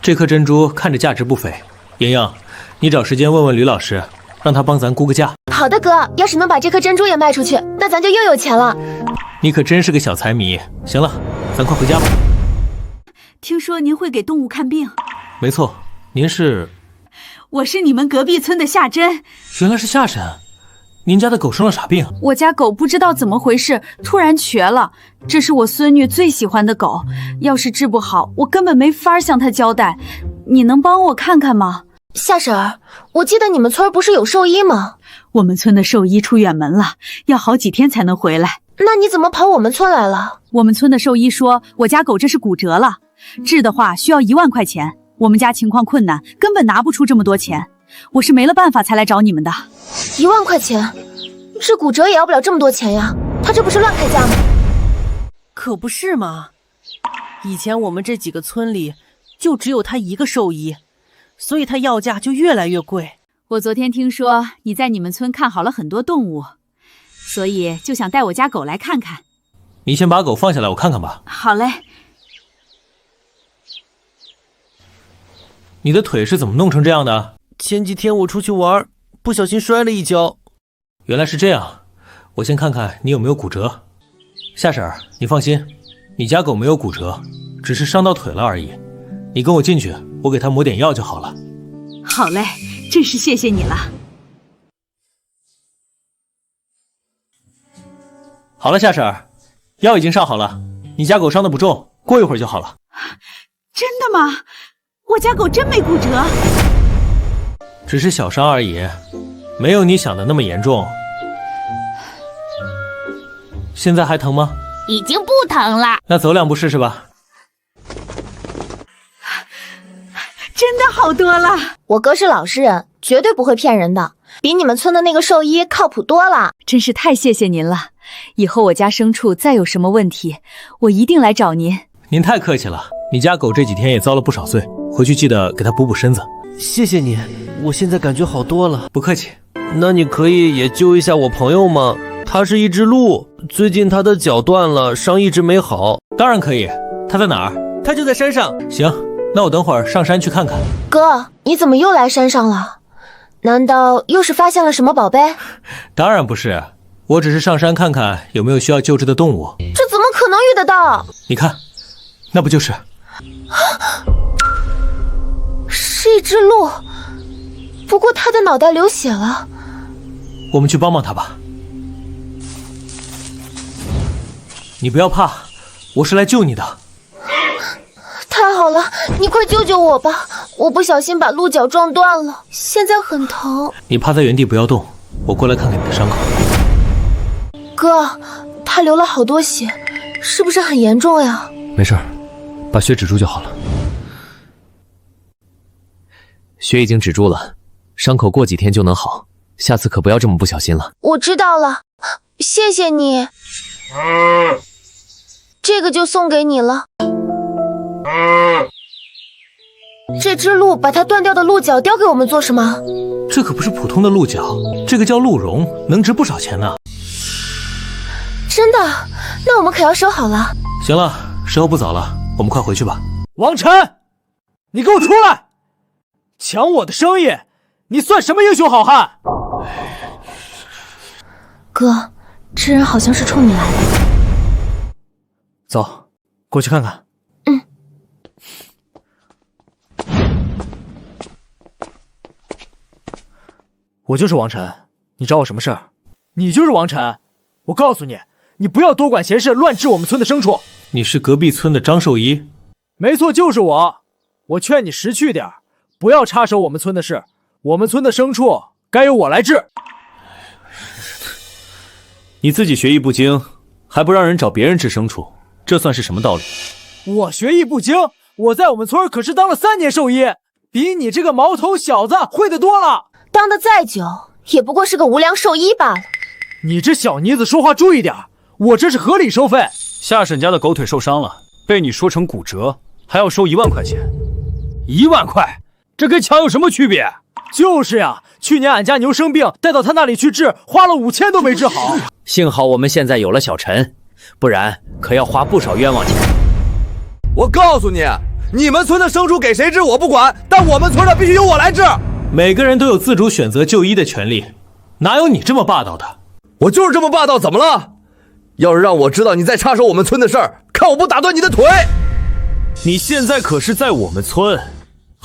这颗珍珠看着价值不菲，莹莹，你找时间问问吕老师，让他帮咱估个价。好的哥，要是能把这颗珍珠也卖出去，那咱就又有钱了。你可真是个小财迷。行了，咱快回家吧。听说您会给动物看病？没错，您是？我是你们隔壁村的夏珍。原来是夏婶，您家的狗生了啥病？我家狗不知道怎么回事，突然瘸了。这是我孙女最喜欢的狗，要是治不好，我根本没法向她交代。你能帮我看看吗？夏婶儿，我记得你们村不是有兽医吗？我们村的兽医出远门了，要好几天才能回来。那你怎么跑我们村来了？我们村的兽医说，我家狗这是骨折了，治的话需要1万块钱。我们家情况困难，根本拿不出这么多钱。我是没了办法才来找你们的。1万块钱，治骨折也要不了这么多钱呀！他这不是乱开价吗？可不是嘛！以前我们这几个村里就只有他一个兽医，所以他要价就越来越贵。我昨天听说你在你们村看好了很多动物，所以就想带我家狗来看看。你先把狗放下来，我看看吧。好嘞。你的腿是怎么弄成这样的？前几天我出去玩，不小心摔了一跤。原来是这样，我先看看你有没有骨折。夏婶儿，你放心，你家狗没有骨折，只是伤到腿了而已。你跟我进去，我给它抹点药就好了。好嘞，真是谢谢你了。好了，夏婶儿，药已经上好了，你家狗伤得不重，过一会儿就好了。真的吗？我家狗真没骨折，只是小伤而已，没有你想的那么严重。现在还疼吗？已经不疼了。那走2步试试吧。真的好多了。我哥是老实人，绝对不会骗人的，比你们村的那个兽医靠谱多了。真是太谢谢您了，以后我家牲畜再有什么问题，我一定来找您。您太客气了，你家狗这几天也遭了不少罪，回去记得给它补补身子。谢谢你，我现在感觉好多了。不客气。那你可以也救一下我朋友吗？他是一只鹿，最近他的脚断了，伤一直没好。当然可以，他在哪儿？他就在山上。行，那我等会儿上山去看看。哥，你怎么又来山上了？难道又是发现了什么宝贝？当然不是，我只是上山看看有没有需要救治的动物。这怎么可能遇得到？你看，那不就是是一只鹿，不过它的脑袋流血了。我们去帮帮它吧。你不要怕，我是来救你的。太好了，你快救救我吧！我不小心把鹿角撞断了，现在很疼。你趴在原地不要动，我过来看看你的伤口。哥，他流了好多血，是不是很严重呀？没事，把血止住就好了。血已经止住了，伤口过几天就能好，下次可不要这么不小心了。我知道了，谢谢你。这个就送给你了。这只鹿把它断掉的鹿角叼给我们做什么？这可不是普通的鹿角，这个叫鹿茸，能值不少钱呢。真的？那我们可要收好了。行了，时候不早了，我们快回去吧。王晨，你给我出来！抢我的生意，你算什么英雄好汉？哥，这人好像是冲你来的。走，过去看看。我就是王晨，你找我什么事儿？你就是王晨，我告诉你，你不要多管闲事，乱治我们村的牲畜。你是隔壁村的张兽医？没错，就是我。我劝你识趣点，不要插手我们村的事。我们村的牲畜该由我来治。你自己学艺不精，还不让人找别人治牲畜，这算是什么道理？我学艺不精，我在我们村可是当了3年兽医，比你这个毛头小子会得多了。当得再久，也不过是个无良兽医罢了。你这小妮子说话注意点，我这是合理收费。夏婶家的狗腿受伤了，被你说成骨折，还要收1万块钱。1万块，这跟抢有什么区别？就是呀，去年俺家牛生病，带到他那里去治，花了5000都没治好。幸好我们现在有了小陈，不然可要花不少冤枉钱。我告诉你，你们村的牲畜给谁治我不管，但我们村的必须由我来治。每个人都有自主选择就医的权利，哪有你这么霸道的？我就是这么霸道，怎么了？要是让我知道你在插手我们村的事儿，看我不打断你的腿！你现在可是在我们村，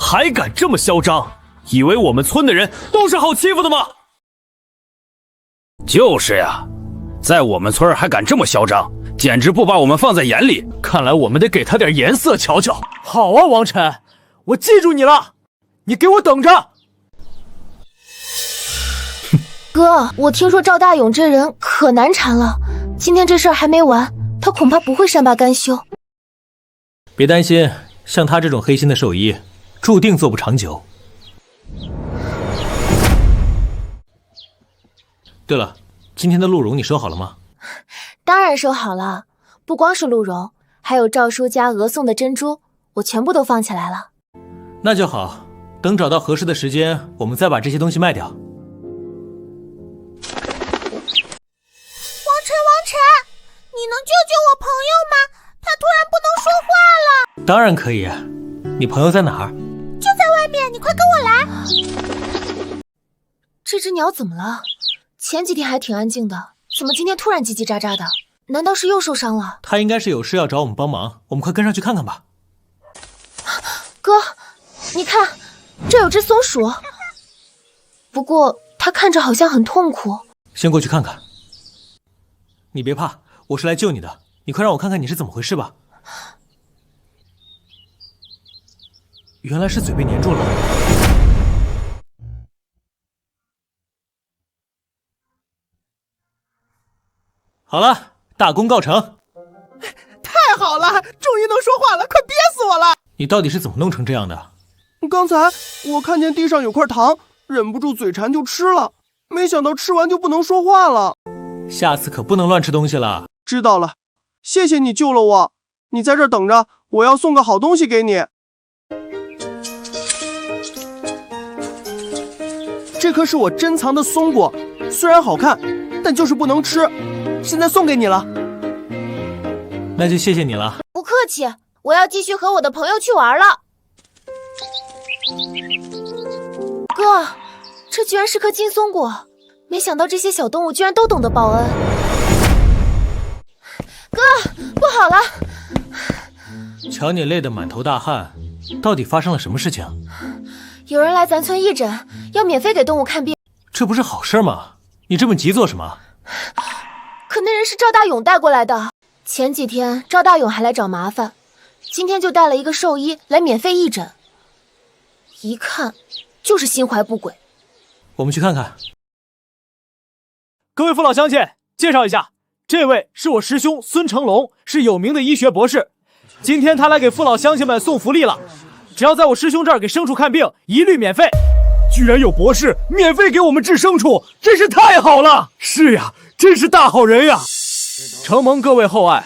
还敢这么嚣张？以为我们村的人都是好欺负的吗？就是呀，在我们村还敢这么嚣张，简直不把我们放在眼里。看来我们得给他点颜色瞧瞧。好啊，王晨，我记住你了，你给我等着。哥，我听说赵大勇这人可难缠了，今天这事儿还没完，他恐怕不会善罢甘休。别担心，像他这种黑心的兽医，注定做不长久。对了，今天的鹿茸你收好了吗？当然收好了，不光是鹿茸，还有赵叔家鹅送的珍珠，我全部都放起来了。那就好，等找到合适的时间，我们再把这些东西卖掉。王晨，你能救救我朋友吗？他突然不能说话了。当然可以，你朋友在哪儿？就在外面，你快跟我来。这只鸟怎么了？前几天还挺安静的，怎么今天突然叽叽喳喳的？难道是又受伤了？它应该是有事要找我们帮忙，我们快跟上去看看吧。哥，你看，这有只松鼠，不过它看着好像很痛苦。先过去看看。你别怕，我是来救你的，你快让我看看你是怎么回事吧。原来是嘴被粘住了。好了，大功告成。太好了，终于能说话了，快憋死我了！你到底是怎么弄成这样的？刚才我看见地上有块糖，忍不住嘴馋就吃了，没想到吃完就不能说话了。下次可不能乱吃东西了。知道了，谢谢你救了我。你在这儿等着，我要送个好东西给你。这颗是我珍藏的松果，虽然好看，但就是不能吃。现在送给你了。那就谢谢你了。不客气，我要继续和我的朋友去玩了。哥，这居然是颗金松果，没想到这些小动物居然都懂得报恩。哥，不好了！瞧你累得满头大汗，到底发生了什么事情？有人来咱村义诊，要免费给动物看病。这不是好事吗？你这么急做什么？可那人是赵大勇带过来的。前几天赵大勇还来找麻烦，今天就带了一个兽医来免费义诊，一看就是心怀不轨。我们去看看。各位父老乡亲，介绍一下，这位是我师兄孙成龙，是有名的医学博士。今天他来给父老乡亲们送福利了，只要在我师兄这儿给牲畜看病，一律免费。居然有博士免费给我们治牲畜，真是太好了！是呀，真是大好人呀！承蒙各位厚爱。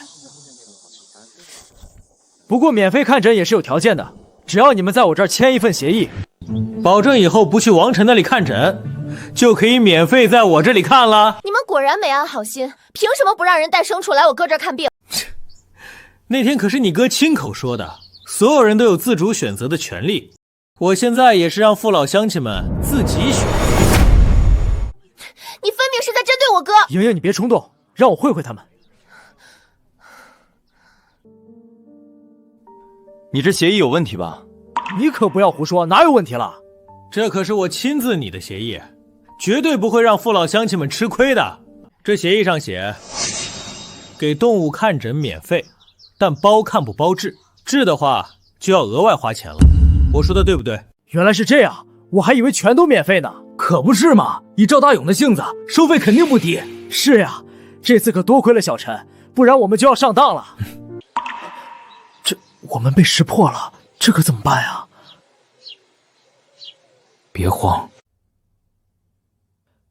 不过免费看诊也是有条件的，只要你们在我这儿签一份协议，保证以后不去王晨那里看诊，就可以免费在我这里看了。你们果然没安好心，凭什么不让人带牲畜来我哥这儿看病？那天可是你哥亲口说的，所有人都有自主选择的权利。我现在也是让父老乡亲们自己选。你分明是在针对我哥。莹莹，你别冲动，让我会会他们。你这协议有问题吧？你可不要胡说，哪有问题了？这可是我亲自拟的协议，绝对不会让父老乡亲们吃亏的。这协议上写，给动物看诊免费，但包看不包治，治的话就要额外花钱了。我说的对不对？原来是这样，我还以为全都免费呢。可不是嘛，以赵大勇的性子，收费肯定不低。是呀，这次可多亏了小陈，不然我们就要上当了。这我们被识破了，这可怎么办呀？别慌，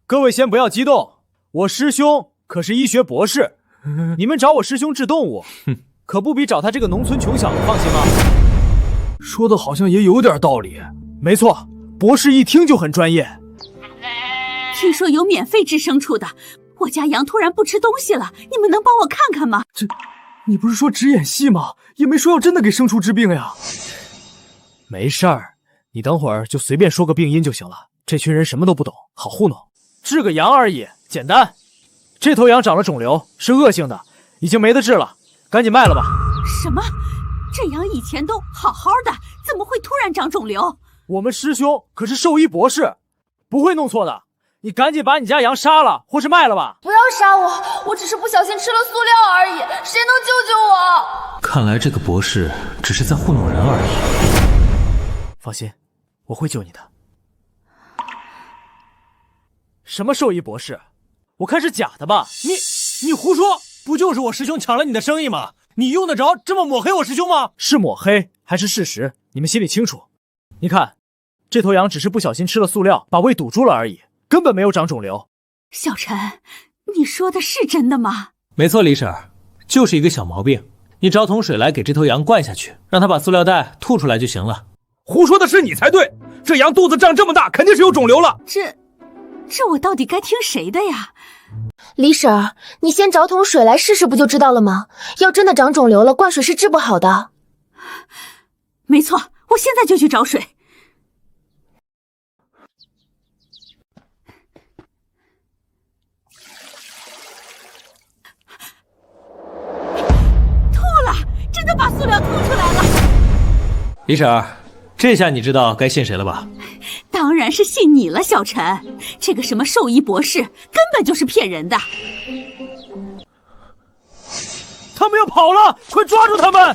各位先不要激动，我师兄可是医学博士，你们找我师兄治动物，可不比找他这个农村穷小子放心吗？说的好像也有点道理。没错，博士一听就很专业。听说有免费治牲畜的，我家羊突然不吃东西了，你们能帮我看看吗？这，你不是说只演戏吗？也没说要真的给牲畜治病呀。没事儿，你等会儿就随便说个病因就行了。这群人什么都不懂，好糊弄。治个羊而已，简单。这头羊长了肿瘤，是恶性的，已经没得治了，赶紧卖了吧。什么？这羊以前都好好的，怎么会突然长肿瘤？我们师兄可是兽医博士，不会弄错的。你赶紧把你家羊杀了，或是卖了吧。不要杀我，我只是不小心吃了塑料而已，谁能救救我？看来这个博士只是在糊弄人而已。放心，我会救你的。什么兽医博士？我看是假的吧？你胡说！不就是我师兄抢了你的生意吗？你用得着这么抹黑我师兄吗？是抹黑还是事实？你们心里清楚。你看，这头羊只是不小心吃了塑料，把胃堵住了而已，根本没有长肿瘤。小陈，你说的是真的吗？没错，李婶儿，就是一个小毛病。你找桶水来给这头羊灌下去，让它把塑料袋吐出来就行了。胡说的是你才对，这羊肚子胀这么大，肯定是有肿瘤了。这我到底该听谁的呀？李婶儿，你先找桶水来试试不就知道了吗？要真的长肿瘤了，灌水是治不好的。没错，我现在就去找水。吐了，真的把塑料吐出来了。李婶儿，这下你知道该信谁了吧？当然是信你了，小陈。这个什么兽医博士根本就是骗人的。他们要跑了，快抓住他们！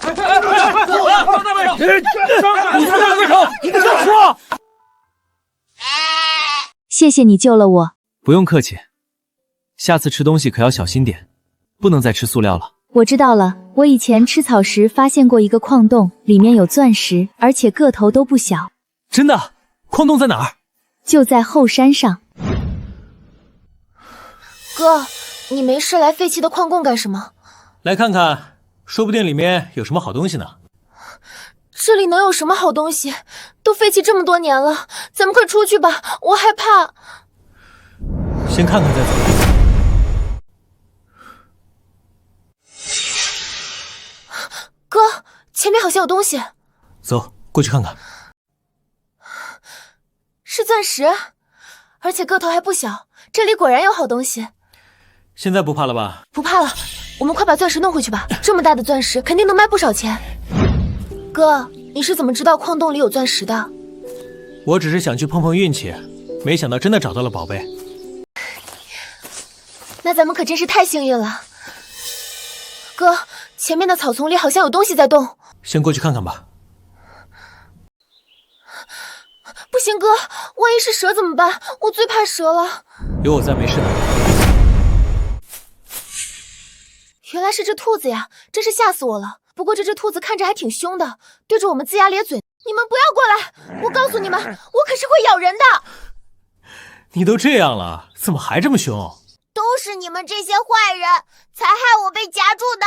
你不要说！谢谢你救了我。不用客气，下次吃东西可要小心点，不能再吃塑料了。我知道了，我以前吃草时发现过一个矿洞，里面有钻石，而且个头都不小。真的？矿洞在哪儿？就在后山上。哥，你没事来废弃的矿洞干什么？来看看，说不定里面有什么好东西呢。这里能有什么好东西？都废弃这么多年了，咱们快出去吧，我害怕。先看看再走。哥，前面好像有东西。走，过去看看。是钻石，而且个头还不小，这里果然有好东西。现在不怕了吧？不怕了，我们快把钻石弄回去吧。这么大的钻石肯定能卖不少钱。哥，你是怎么知道矿洞里有钻石的？我只是想去碰碰运气，没想到真的找到了宝贝。那咱们可真是太幸运了。哥，前面的草丛里好像有东西在动。先过去看看吧。不行，哥，万一是蛇怎么办？我最怕蛇了。有我在，没事的。原来是只兔子呀，真是吓死我了。不过这只兔子看着还挺凶的，对着我们龇牙咧嘴。你们不要过来！我告诉你们，我可是会咬人的。你都这样了，怎么还这么凶？都是你们这些坏人，才害我被夹住的。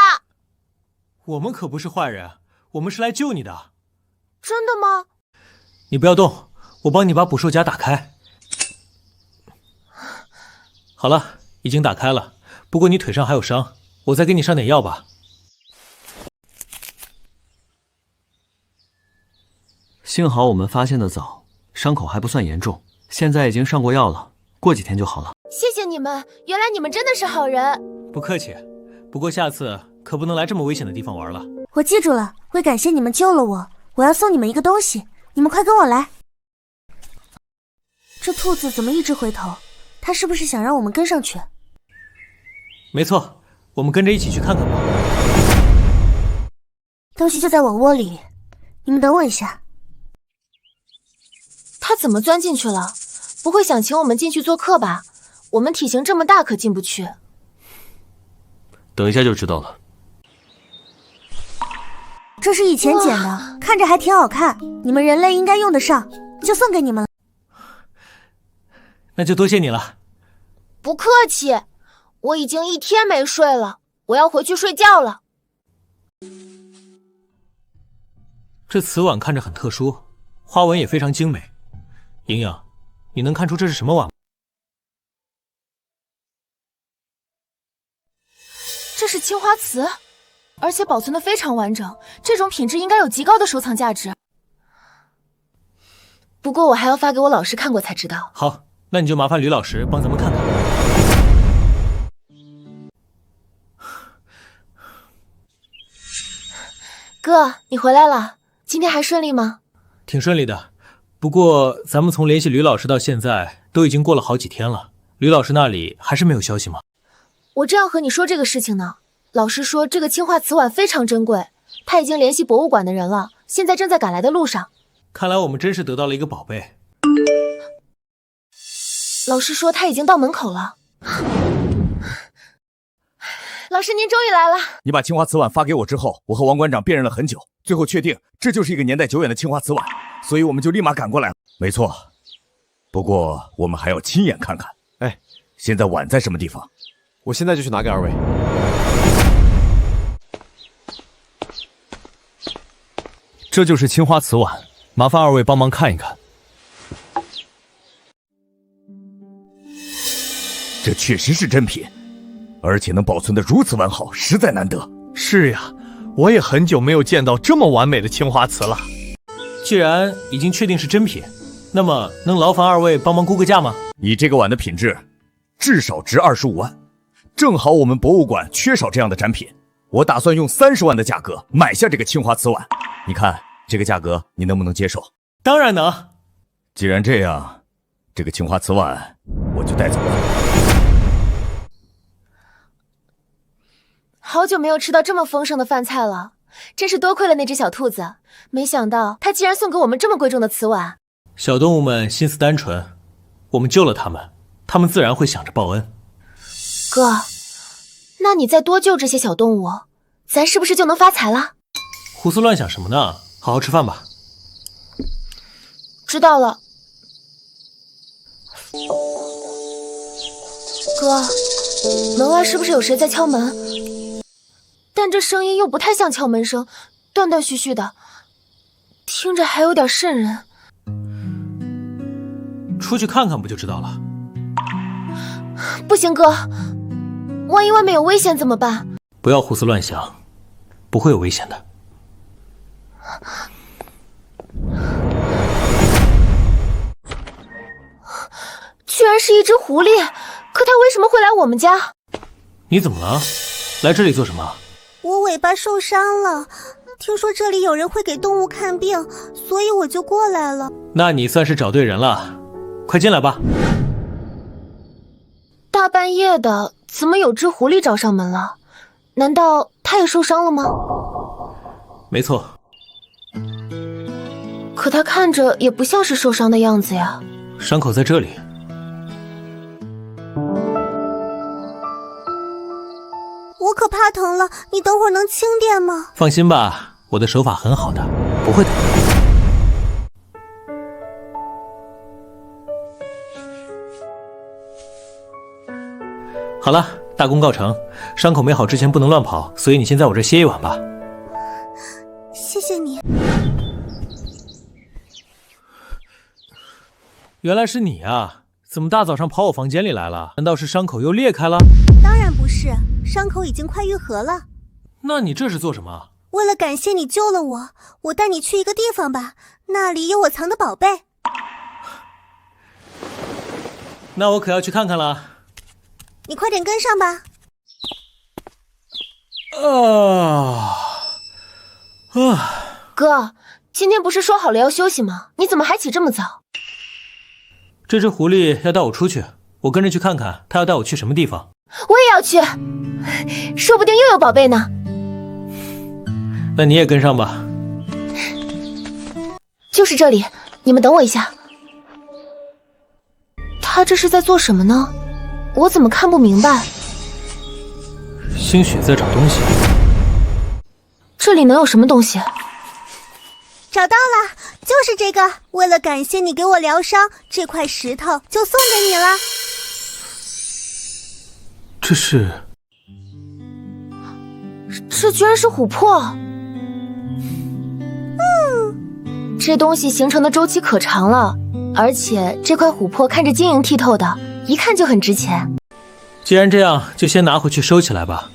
我们可不是坏人，我们是来救你的。真的吗？你不要动，我帮你把捕兽夹打开。好了，已经打开了，不过你腿上还有伤，我再给你上点药吧。幸好我们发现的早，伤口还不算严重，现在已经上过药了，过几天就好了。谢谢你们，原来你们真的是好人。不客气，不过下次可不能来这么危险的地方玩了。我记住了，会感谢你们救了我。我要送你们一个东西，你们快跟我来。这兔子怎么一直回头？它是不是想让我们跟上去？没错，我们跟着一起去看看吧。东西就在我窝里，你们等我一下。他怎么钻进去了？不会想请我们进去做客吧？我们体型这么大，可进不去。等一下就知道了。这是以前捡的，看着还挺好看，你们人类应该用得上，就送给你们了。那就多谢你了。不客气，我已经1天没睡了，我要回去睡觉了。这瓷碗看着很特殊，花纹也非常精美。莹莹，你能看出这是什么碗吗？这是青花瓷，而且保存得非常完整，这种品质应该有极高的收藏价值。不过我还要发给我老师看过才知道。好，那你就麻烦吕老师帮咱们看看。哥，你回来了，今天还顺利吗？挺顺利的，不过咱们从联系吕老师到现在都已经过了好几天了，吕老师那里还是没有消息吗？我正要和你说这个事情呢。老师说这个青花瓷碗非常珍贵，他已经联系博物馆的人了，现在正在赶来的路上。看来我们真是得到了一个宝贝。老师说他已经到门口了。老师，您终于来了。你把青花瓷碗发给我之后，我和王馆长辨认了很久，最后确定这就是一个年代久远的青花瓷碗，所以我们就立马赶过来了。没错，不过我们还要亲眼看看。哎，现在碗在什么地方？我现在就去拿给二位。这就是青花瓷碗，麻烦二位帮忙看一看。这确实是真品，而且能保存得如此完好，实在难得。是呀，我也很久没有见到这么完美的青花瓷了。既然已经确定是真品，那么能劳烦二位帮忙估个价吗？以这个碗的品质，至少值25万，正好我们博物馆缺少这样的展品。我打算用30万的价格买下这个青花瓷碗，你看这个价格你能不能接受？当然能。既然这样，这个青花瓷碗我就带走了。好久没有吃到这么丰盛的饭菜了，真是多亏了那只小兔子，没想到它竟然送给我们这么贵重的瓷碗。小动物们心思单纯，我们救了它们，它们自然会想着报恩。哥，那你再多救这些小动物，咱是不是就能发财了？胡思乱想什么呢？好好吃饭吧。知道了。哥，门外是不是有谁在敲门？但这声音又不太像敲门声，断断续续的，听着还有点瘆人。出去看看不就知道了？不行，哥，万一外面有危险怎么办？不要胡思乱想，不会有危险的。居然是一只狐狸，可它为什么会来我们家？你怎么了？来这里做什么？我尾巴受伤了，听说这里有人会给动物看病，所以我就过来了。那你算是找对人了，快进来吧。大半夜的，怎么有只狐狸找上门了？难道它也受伤了吗？没错。可它看着也不像是受伤的样子呀。伤口在这里。我可怕疼了，你等会儿能轻点吗？放心吧，我的手法很好的，不会疼。好了，大功告成，伤口没好之前不能乱跑，所以你先在我这歇一晚吧。谢谢你。原来是你啊，怎么大早上跑我房间里来了？难道是伤口又裂开了？当然不是，伤口已经快愈合了。那你这是做什么？为了感谢你救了我，我带你去一个地方吧，那里有我藏的宝贝。那我可要去看看了。你快点跟上吧。哥，今天不是说好了要休息吗？你怎么还起这么早？这只狐狸要带我出去，我跟着去看看，它要带我去什么地方。我也要去，说不定又有宝贝呢。那你也跟上吧。就是这里，你们等我一下。他这是在做什么呢？我怎么看不明白？兴许在找东西。这里能有什么东西？找到了，就是这个。为了感谢你给我疗伤，这块石头就送给你了。这是……这居然是琥珀。这东西形成的周期可长了，而且这块琥珀看着晶莹剔透的，一看就很值钱。既然这样，就先拿回去收起来吧。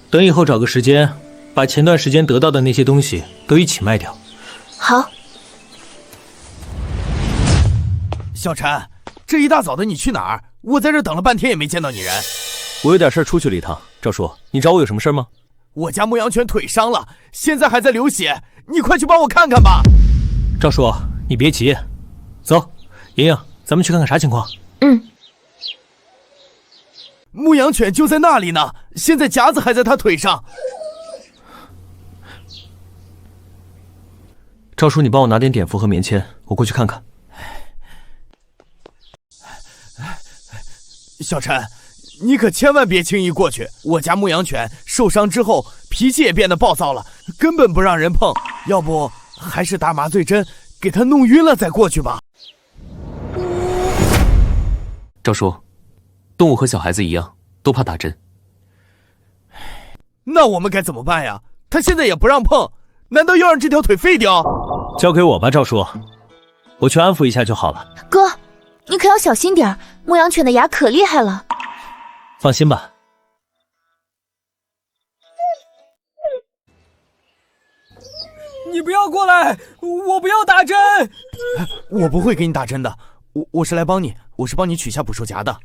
等以后找个时间，把前段时间得到的那些东西都一起卖掉。好。小陈，这一大早的你去哪儿？我在这等了半天也没见到你人。我有点事出去了一趟。赵叔，你找我有什么事吗？我家牧羊犬腿伤了，现在还在流血，你快去帮我看看吧。赵叔，你别急，走，莹莹，咱们去看看啥情况。牧羊犬就在那里呢，现在夹子还在它腿上。赵叔，你帮我拿点碘伏和棉签，我过去看看。小陈，你可千万别轻易过去，我家牧羊犬受伤之后脾气也变得暴躁了，根本不让人碰，要不还是打麻醉针给它弄晕了再过去吧。赵叔，动物和小孩子一样，都怕打针。那我们该怎么办呀？他现在也不让碰，难道要让这条腿废掉？交给我吧，赵叔，我去安抚一下就好了。哥，你可要小心点，牧羊犬的牙可厉害了。放心吧。你不要过来，我不要打针。我不会给你打针的，我是来帮你，我是帮你取下捕兽夹的。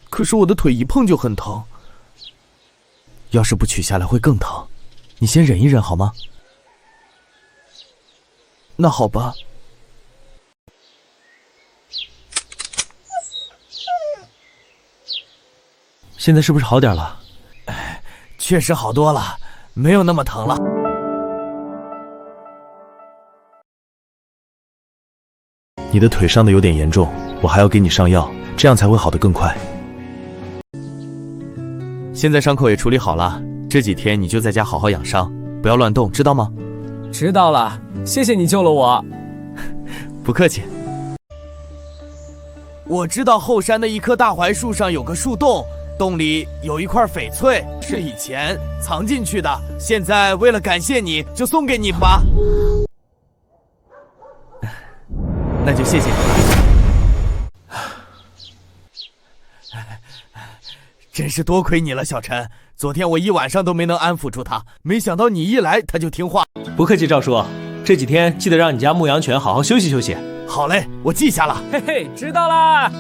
可是我的腿一碰就很疼，要是不取下来会更疼，你先忍一忍好吗？那好吧。现在是不是好点了？确实好多了，没有那么疼了。你的腿伤的有点严重，我还要给你上药，这样才会好得更快。现在伤口也处理好了，这几天你就在家好好养伤，不要乱动，知道吗？知道了，谢谢你救了我。不客气。我知道后山的一棵大槐树上有个树洞，洞里有一块翡翠，是以前藏进去的，现在为了感谢你，就送给你吧。那就谢谢你了。真是多亏你了，小陈。昨天我一晚上都没能安抚住他，没想到你一来他就听话。不客气，赵叔，这几天记得让你家牧羊犬好好休息休息。好嘞，我记下了。嘿嘿，知道啦。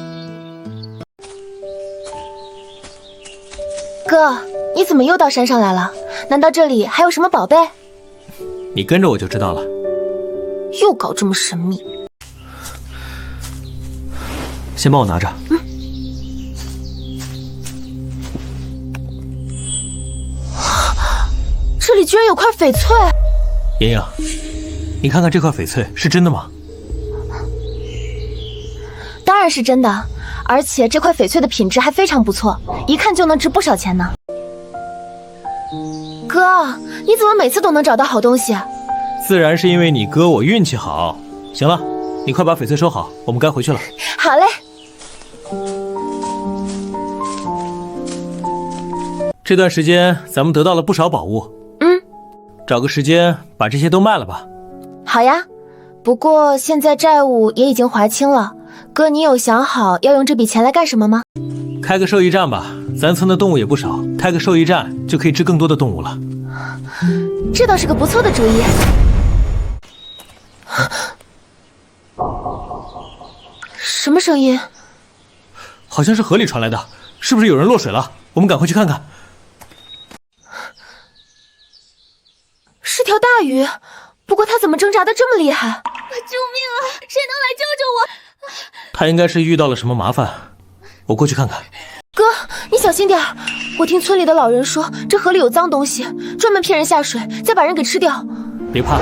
哥，你怎么又到山上来了？难道这里还有什么宝贝？你跟着我就知道了。又搞这么神秘。先帮我拿着。这里居然有块翡翠！莹莹，你看看这块翡翠是真的吗？当然是真的，而且这块翡翠的品质还非常不错，一看就能值不少钱呢。哥，你怎么每次都能找到好东西？自然是因为你哥我运气好。行了，你快把翡翠收好，我们该回去了。好嘞。这段时间咱们得到了不少宝物，找个时间把这些都卖了吧。好呀，不过现在债务也已经还清了，哥，你有想好要用这笔钱来干什么吗？开个兽医站吧，咱村的动物也不少，开个兽医站就可以治更多的动物了。这倒是个不错的主意。什么声音？好像是河里传来的，是不是有人落水了？我们赶快去看看。是条大鱼，不过它怎么挣扎的这么厉害？救命啊！谁能来救救我？它应该是遇到了什么麻烦，我过去看看。哥，你小心点，我听村里的老人说，这河里有脏东西，专门骗人下水，再把人给吃掉。别怕，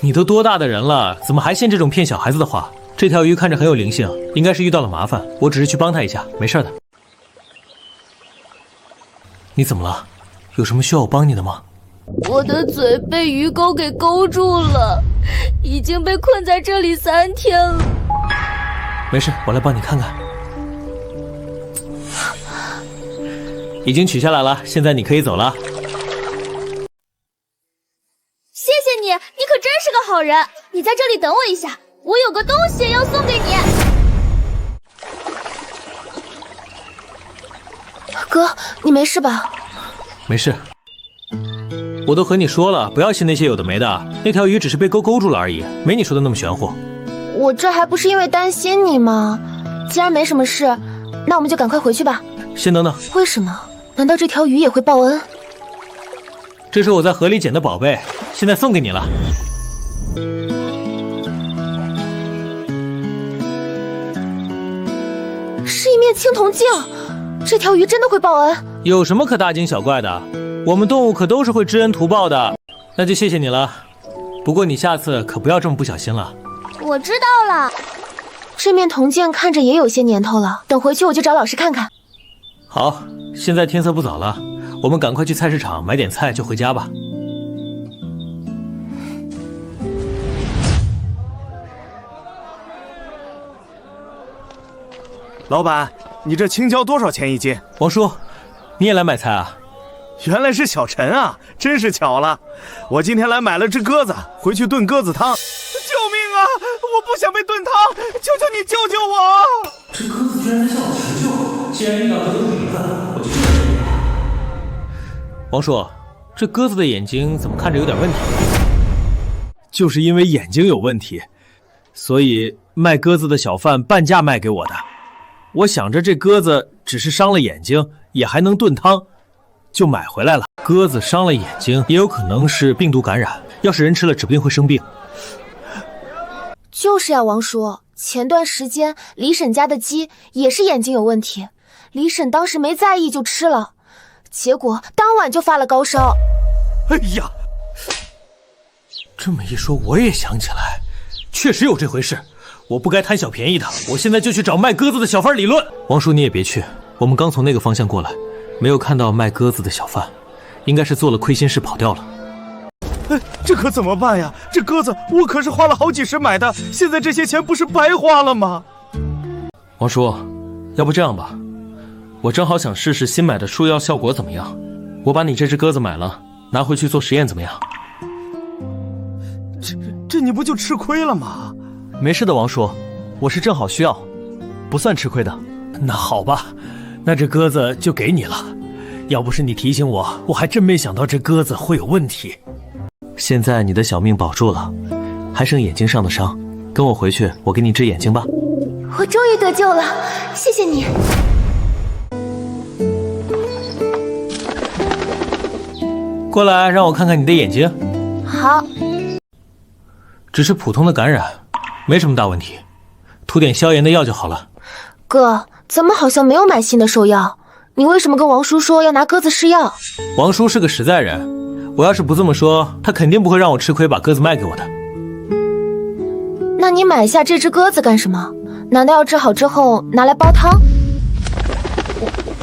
你都多大的人了，怎么还信这种骗小孩子的话？这条鱼看着很有灵性，应该是遇到了麻烦，我只是去帮它一下，没事的。你怎么了？有什么需要我帮你的吗？我的嘴被鱼钩给勾住了，已经被困在这里3天了。没事，我来帮你看看。已经取下来了，现在你可以走了。谢谢你，你可真是个好人。你在这里等我一下，我有个东西要送给你。哥，你没事吧？没事，我都和你说了，不要信那些有的没的。那条鱼只是被勾住了而已，没你说的那么玄乎。我这还不是因为担心你吗？既然没什么事，那我们就赶快回去吧。先等等。为什么？难道这条鱼也会报恩？这是我在河里捡的宝贝，现在送给你了。是一面青铜镜，这条鱼真的会报恩？有什么可大惊小怪的？我们动物可都是会知恩图报的。那就谢谢你了，不过你下次可不要这么不小心了。我知道了。这面铜镜看着也有些年头了，等回去我就找老师看看。好，现在天色不早了，我们赶快去菜市场买点菜就回家吧。老板，你这青椒多少钱一斤？王叔，你也来买菜啊？原来是小陈啊，真是巧了。我今天来买了只鸽子，回去炖鸽子汤。救命啊！我不想被炖汤，求求你救救我！这鸽子居然在向我求救，既然遇到这种理论，我就救你。王叔，这鸽子的眼睛怎么看着有点问题？就是因为眼睛有问题，所以卖鸽子的小贩半价卖给我的。我想着这鸽子只是伤了眼睛，也还能炖汤，就买回来了。鸽子伤了眼睛，也有可能是病毒感染，要是人吃了，指不定会生病。就是呀，王叔，前段时间李婶家的鸡也是眼睛有问题，李婶当时没在意就吃了，结果当晚就发了高烧。哎呀，这么一说我也想起来，确实有这回事。我不该贪小便宜的，我现在就去找卖鸽子的小贩理论。王叔，你也别去，我们刚从那个方向过来，没有看到卖鸽子的小贩，应该是做了亏心事跑掉了。这可怎么办呀？这鸽子我可是花了好几十买的，现在这些钱不是白花了吗？王叔，要不这样吧，我正好想试试新买的输药效果怎么样，我把你这只鸽子买了，拿回去做实验怎么样？这你不就吃亏了吗？没事的，王叔，我是正好需要，不算吃亏的。那好吧，那这鸽子就给你了。要不是你提醒我，我还真没想到这鸽子会有问题。现在你的小命保住了，还剩眼睛上的伤，跟我回去，我给你治眼睛吧。我终于得救了，谢谢你。过来，让我看看你的眼睛。好。只是普通的感染，没什么大问题，涂点消炎的药就好了。哥，咱们好像没有买新的兽药，你为什么跟王叔说要拿鸽子试药？王叔是个实在人，我要是不这么说，他肯定不会让我吃亏把鸽子卖给我的。那你买下这只鸽子干什么？难道要治好之后拿来煲汤？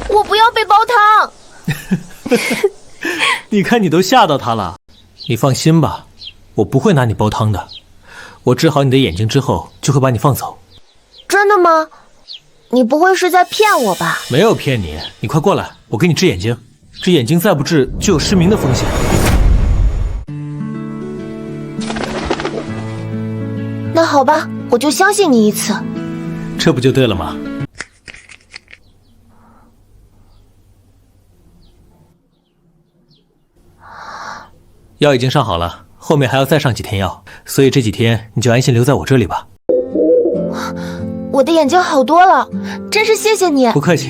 我不要被煲汤！你看你都吓到他了，你放心吧，我不会拿你煲汤的。我治好你的眼睛之后，就会把你放走。真的吗？你不会是在骗我吧？没有骗你，你快过来，我给你治眼睛。这眼睛再不治，就有失明的风险。那好吧，我就相信你一次。这不就对了吗？药已经上好了，后面还要再上几天药，所以这几天你就安心留在我这里吧。我的眼睛好多了，真是谢谢你。不客气。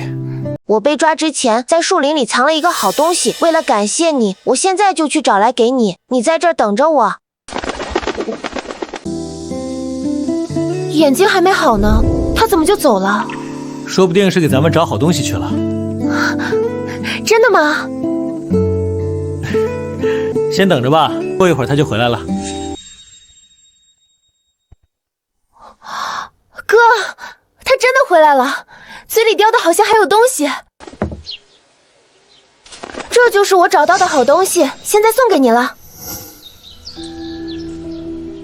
我被抓之前在树林里藏了一个好东西，为了感谢你，我现在就去找来给你，你在这儿等着我。眼睛还没好呢，他怎么就走了？说不定是给咱们找好东西去了。真的吗？先等着吧，过一会儿他就回来了。哥，他真的回来了，嘴里叼的好像还有东西。这就是我找到的好东西，现在送给你了。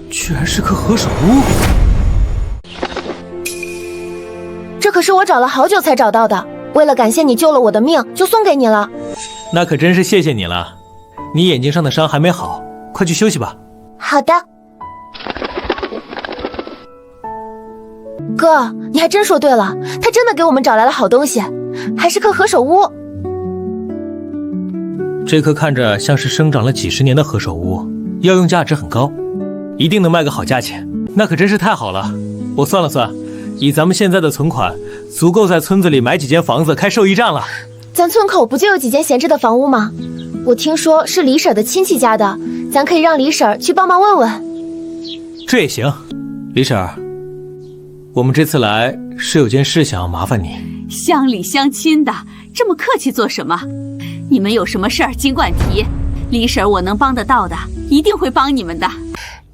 居然是颗何首乌，这可是我找了好久才找到的，为了感谢你救了我的命，就送给你了。那可真是谢谢你了。你眼睛上的伤还没好，快去休息吧。好的。哥，你还真说对了，他真的给我们找来了好东西，还是颗何首乌。这颗看着像是生长了几十年的何首乌，药用价值很高，一定能卖个好价钱。那可真是太好了，我算了算，以咱们现在的存款，足够在村子里买几间房子开兽医站了。咱村口不就有几间闲置的房屋吗？我听说是李婶的亲戚家的，咱可以让李婶去帮忙问问。这也行，李婶儿，我们这次来是有件事想要麻烦你。乡里乡亲的，这么客气做什么？你们有什么事儿尽管提，李婶我能帮得到的，一定会帮你们的。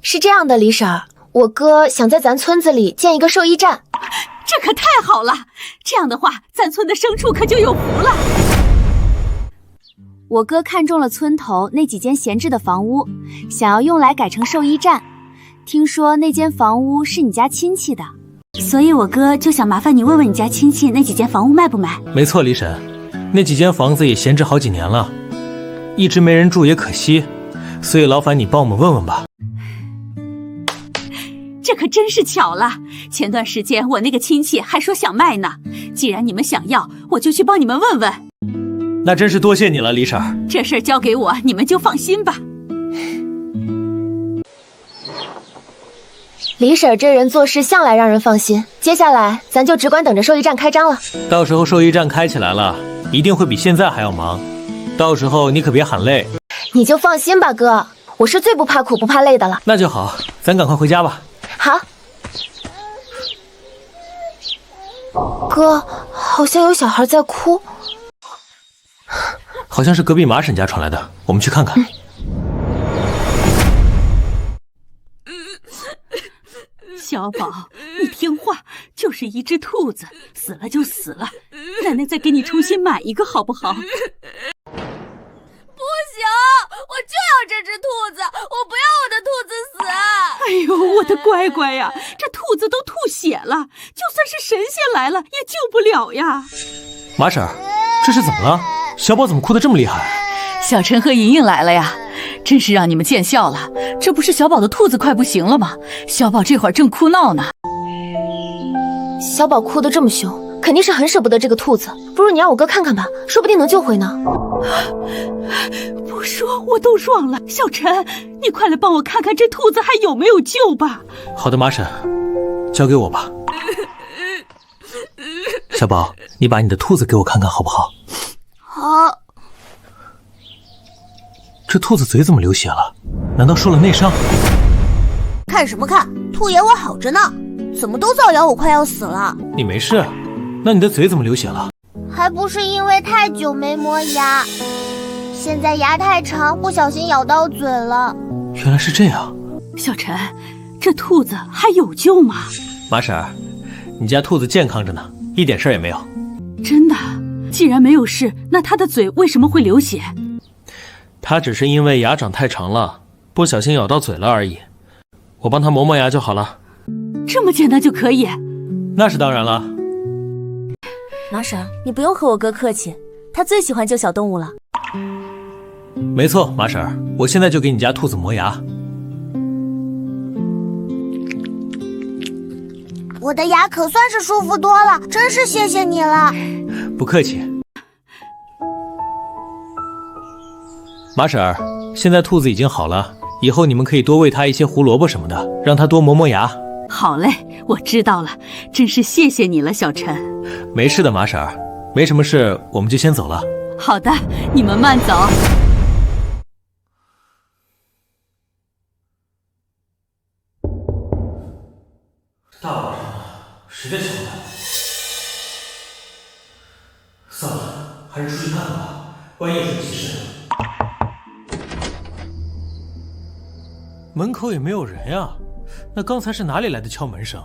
是这样的，李婶儿，我哥想在咱村子里建一个兽医站。这可太好了，这样的话，咱村的牲畜可就有福了。我哥看中了村头那几间闲置的房屋，想要用来改成兽医站。听说那间房屋是你家亲戚的，所以我哥就想麻烦你问问你家亲戚那几间房屋卖不卖。没错，李婶，那几间房子也闲置好几年了，一直没人住也可惜，所以劳烦你帮我们问问吧。这可真是巧了，前段时间我那个亲戚还说想卖呢。既然你们想要，我就去帮你们问问。那真是多谢你了，李婶。这事儿交给我，你们就放心吧。李婶这人做事向来让人放心，接下来咱就只管等着兽医站开张了。到时候兽医站开起来了，一定会比现在还要忙，到时候你可别喊累。你就放心吧，哥，我是最不怕苦不怕累的了。那就好，咱赶快回家吧。好。哥，好像有小孩在哭。好像是隔壁马婶家传来的，我们去看看。小宝，你听话，就是一只兔子，死了就死了，奶奶再给你重新买一个好不好？不行，我就要这只兔子，我不要我的兔子死。哎呦，我的乖乖呀，这兔子都吐血了，就算是神仙来了也救不了呀。马婶，这是怎么了？小宝怎么哭得这么厉害？小陈和莹莹来了呀，真是让你们见笑了。这不是小宝的兔子快不行了吗？小宝这会儿正哭闹呢。小宝哭得这么凶，肯定是很舍不得这个兔子。不如你让我哥看看吧，说不定能救回呢。不说我都忘了。小陈，你快来帮我看看这兔子还有没有救吧。好的，马婶，交给我吧。小宝，你把你的兔子给我看看好不好？好。这兔子嘴怎么流血了？难道受了内伤？看什么看？兔爷我好着呢，怎么都造谣我快要死了？你没事，那你的嘴怎么流血了？还不是因为太久没磨牙，现在牙太长，不小心咬到嘴了。原来是这样。小陈，这兔子还有救吗？马婶，你家兔子健康着呢，一点事儿也没有。真的？既然没有事，那它的嘴为什么会流血？它只是因为牙长太长了，不小心咬到嘴了而已。我帮它磨磨牙就好了。这么简单就可以？那是当然了。马婶，你不用和我哥客气，他最喜欢救小动物了。没错，马婶，我现在就给你家兔子磨牙。我的牙可算是舒服多了，真是谢谢你了。不客气。马婶，现在兔子已经好了，以后你们可以多喂它一些胡萝卜什么的，让它多磨磨牙。好嘞，我知道了，真是谢谢你了，小陈。没事的，马婶，没什么事，我们就先走了。好的，你们慢走。大晚上的，实在想不开。算了，还是出去看看吧，万一有什么急事。门口也没有人呀，那刚才是哪里来的敲门声？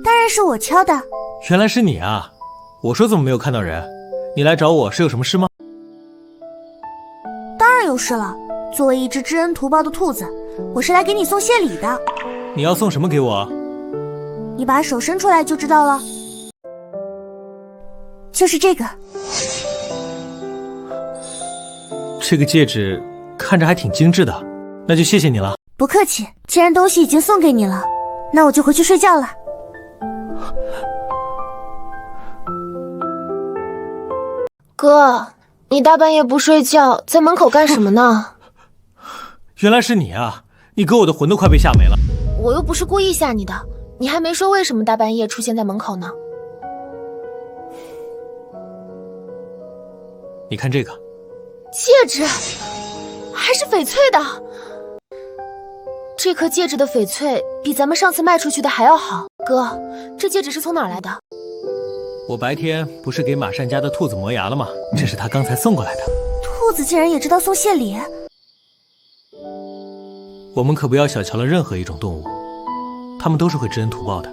当然是我敲的。原来是你啊！我说怎么没有看到人？你来找我是有什么事吗？当然有事了。作为一只知恩图报的兔子，我是来给你送谢礼的。你要送什么给我？你把手伸出来就知道了。就是这个。这个戒指看着还挺精致的，那就谢谢你了。不客气，既然东西已经送给你了，那我就回去睡觉了。哥，你大半夜不睡觉，在门口干什么呢？原来是你啊！你哥我的魂都快被吓没了。我又不是故意吓你的，你还没说为什么大半夜出现在门口呢。你看这个戒指，还是翡翠的。这颗戒指的翡翠比咱们上次卖出去的还要好。哥，这戒指是从哪儿来的？我白天不是给马善家的兔子磨牙了吗？这是他刚才送过来的。兔子竟然也知道送谢礼。我们可不要小瞧了任何一种动物，它们都是会知恩图报的。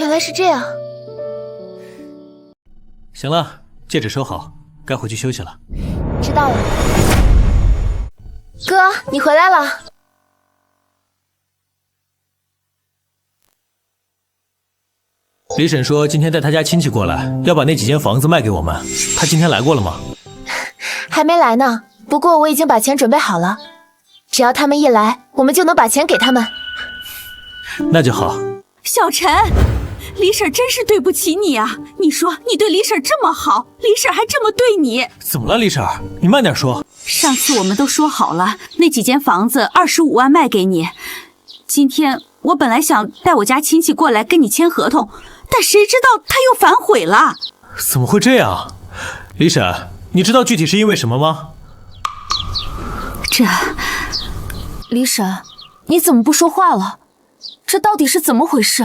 原来是这样。行了，戒指收好，该回去休息了。知道了。哥，你回来了。李婶说今天带她家亲戚过来，要把那几间房子卖给我们。她今天来过了吗？还没来呢，不过我已经把钱准备好了，只要他们一来，我们就能把钱给他们。那就好。小陈，李婶真是对不起你啊！你说你对李婶这么好，李婶还这么对你，怎么了，李婶？你慢点说。上次我们都说好了，那几间房子25万卖给你。今天我本来想带我家亲戚过来跟你签合同，但谁知道他又反悔了。怎么会这样？李婶，你知道具体是因为什么吗？李婶，你怎么不说话了？这到底是怎么回事？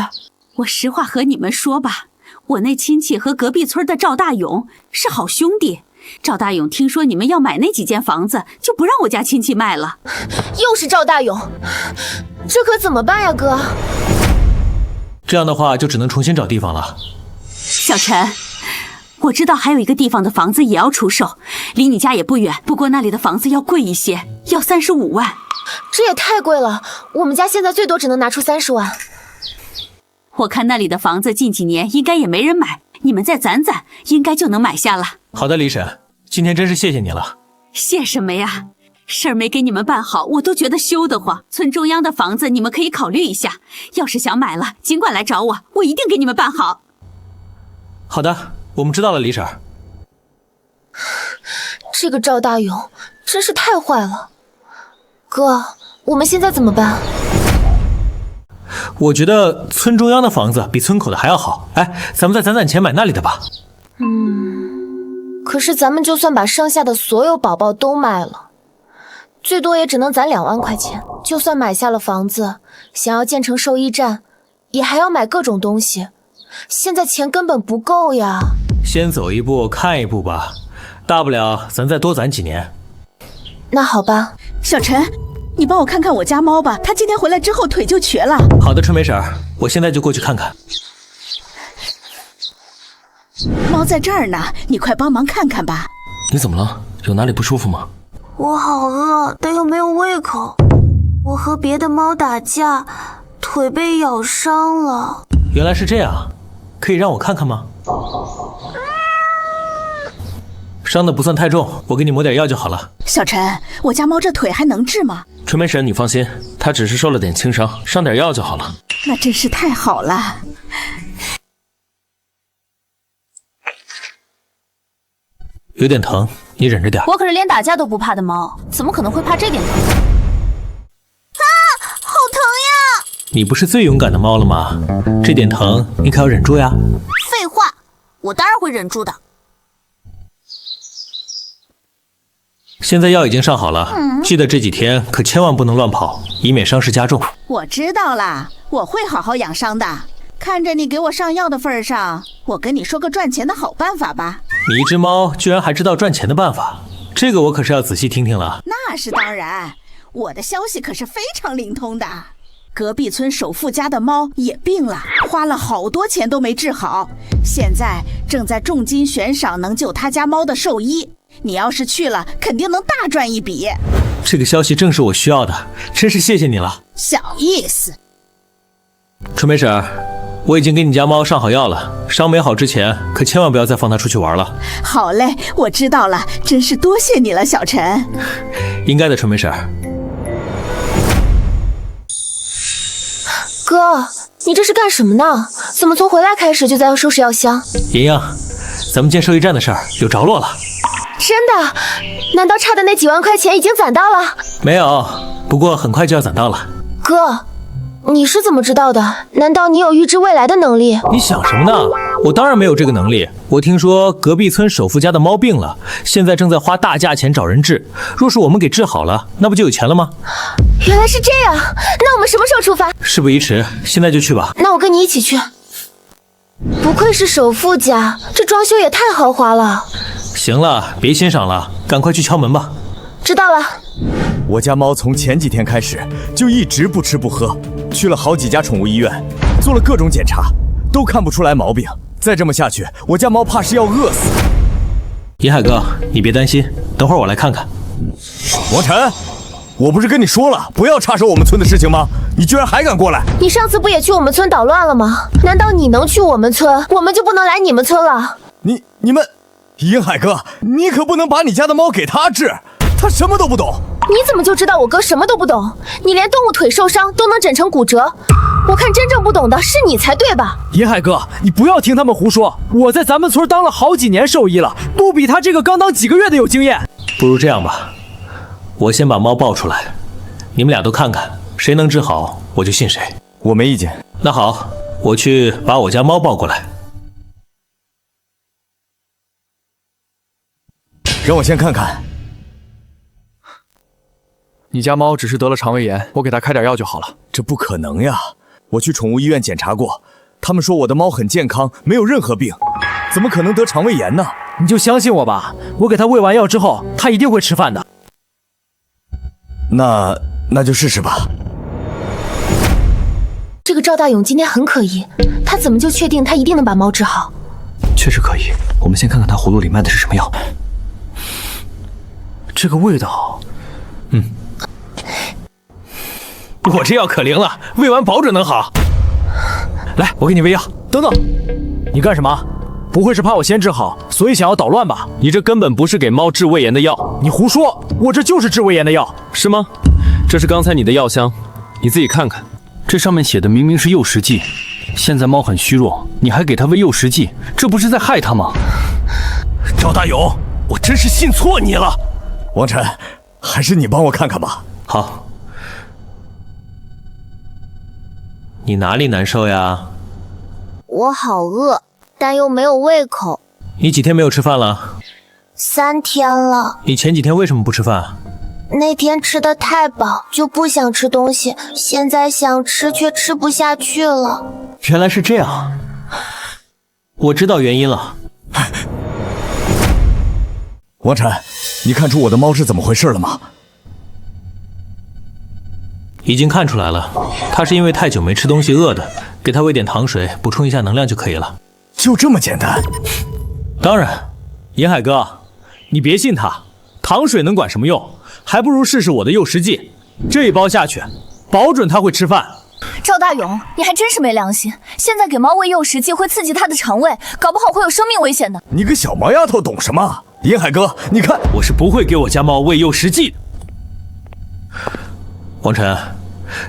我实话和你们说吧，我那亲戚和隔壁村的赵大勇是好兄弟。赵大勇听说你们要买那几间房子，就不让我家亲戚卖了。又是赵大勇，这可怎么办呀，哥？这样的话就只能重新找地方了。小陈，我知道还有一个地方的房子也要出售，离你家也不远，不过那里的房子要贵一些，要35万。这也太贵了，我们家现在最多只能拿出30万。我看那里的房子近几年应该也没人买，你们再攒攒，应该就能买下了。好的，李婶，今天真是谢谢你了。谢什么呀？事儿没给你们办好，我都觉得羞得慌。村中央的房子你们可以考虑一下，要是想买了，尽管来找我，我一定给你们办好。好的，我们知道了，李婶。这个赵大勇真是太坏了。哥，我们现在怎么办？我觉得村中央的房子比村口的还要好。哎，咱们再攒攒钱买那里的吧。可是咱们就算把剩下的所有宝宝都卖了，最多也只能攒2万块钱。就算买下了房子，想要建成兽医站，也还要买各种东西，现在钱根本不够呀。先走一步看一步吧，大不了咱再多攒几年。那好吧。小陈，你帮我看看我家猫吧，它今天回来之后腿就瘸了。好的，春梅婶，我现在就过去看看。猫在这儿呢，你快帮忙看看吧。你怎么了？有哪里不舒服吗？我好饿，但又没有胃口。我和别的猫打架，腿被咬伤了。原来是这样，可以让我看看吗？伤得不算太重，我给你抹点药就好了。小陈，我家猫这腿还能治吗？春梅婶，你放心，它只是受了点轻伤，上点药就好了。那真是太好了。有点疼，你忍着点。我可是连打架都不怕的猫，怎么可能会怕这点疼？好疼呀！你不是最勇敢的猫了吗？这点疼你可要忍住呀。废话，我当然会忍住的。现在药已经上好了，记得这几天可千万不能乱跑，以免伤势加重。我知道啦，我会好好养伤的。看着你给我上药的份上，我跟你说个赚钱的好办法吧。你一只猫居然还知道赚钱的办法，这个我可是要仔细听听了。那是当然，我的消息可是非常灵通的。隔壁村首富家的猫也病了，花了好多钱都没治好，现在正在重金悬赏能救他家猫的兽医。你要是去了，肯定能大赚一笔。这个消息正是我需要的，真是谢谢你了。小意思。春梅婶，我已经给你家猫上好药了，伤没好之前可千万不要再放它出去玩了。好嘞，我知道了，真是多谢你了，小陈。应该的，春梅婶。哥，你这是干什么呢？怎么从回来开始就在收拾药箱？莹莹，咱们建兽医站的事儿有着落了。真的？难道差的那几万块钱已经攒到了？没有，不过很快就要攒到了。哥，你是怎么知道的？难道你有预知未来的能力？你想什么呢？我当然没有这个能力，我听说隔壁村首富家的猫病了，现在正在花大价钱找人治。若是我们给治好了，那不就有钱了吗？原来是这样，那我们什么时候出发？事不宜迟，现在就去吧。那我跟你一起去。不愧是首富家，这装修也太豪华了。行了，别欣赏了，赶快去敲门吧。知道了。我家猫从前几天开始就一直不吃不喝，去了好几家宠物医院，做了各种检查，都看不出来毛病。再这么下去，我家猫怕是要饿死。银海哥，你别担心，等会儿我来看看。王晨，我不是跟你说了不要插手我们村的事情吗？你居然还敢过来！你上次不也去我们村捣乱了吗？难道你能去我们村，我们就不能来你们村了？你们，银海哥，你可不能把你家的猫给他治，他什么都不懂。你怎么就知道我哥什么都不懂？你连动物腿受伤都能整成骨折，我看真正不懂的是你才对吧？银海哥，你不要听他们胡说，我在咱们村当了好几年兽医了，不比他这个刚当几个月的有经验。不如这样吧，我先把猫抱出来，你们俩都看看，谁能治好我就信谁。我没意见。那好，我去把我家猫抱过来。让我先看看。你家猫只是得了肠胃炎，我给它开点药就好了。这不可能呀！我去宠物医院检查过，他们说我的猫很健康，没有任何病，怎么可能得肠胃炎呢？你就相信我吧，我给它喂完药之后，它一定会吃饭的。那就试试吧。这个赵大勇今天很可疑，他怎么就确定他一定能把猫治好？确实可疑。我们先看看他葫芦里卖的是什么药。这个味道，我这药可灵了，喂完保准能好。来，我给你喂药。等等，你干什么？不会是怕我先治好，所以想要捣乱吧？你这根本不是给猫治胃炎的药。你胡说，我这就是治胃炎的药。是吗？这是刚才你的药箱，你自己看看，这上面写的明明是诱食剂。现在猫很虚弱，你还给它喂诱食剂，这不是在害它吗？赵大勇，我真是信错你了。王晨，还是你帮我看看吧。好。你哪里难受呀？我好饿，但又没有胃口。你几天没有吃饭了？3天了。你前几天为什么不吃饭？那天吃得太饱，就不想吃东西，现在想吃却吃不下去了。原来是这样，我知道原因了。王晨，你看出我的猫是怎么回事了吗？已经看出来了，它是因为太久没吃东西饿的，给它喂点糖水，补充一下能量就可以了。就这么简单？当然，银海哥，你别信他，糖水能管什么用？还不如试试我的诱食剂，这一包下去，保准它会吃饭。赵大勇，你还真是没良心！现在给猫喂诱食剂会刺激它的肠胃，搞不好会有生命危险的。你个小毛丫头懂什么？银海哥，你看，我是不会给我家猫喂诱食剂的。王晨，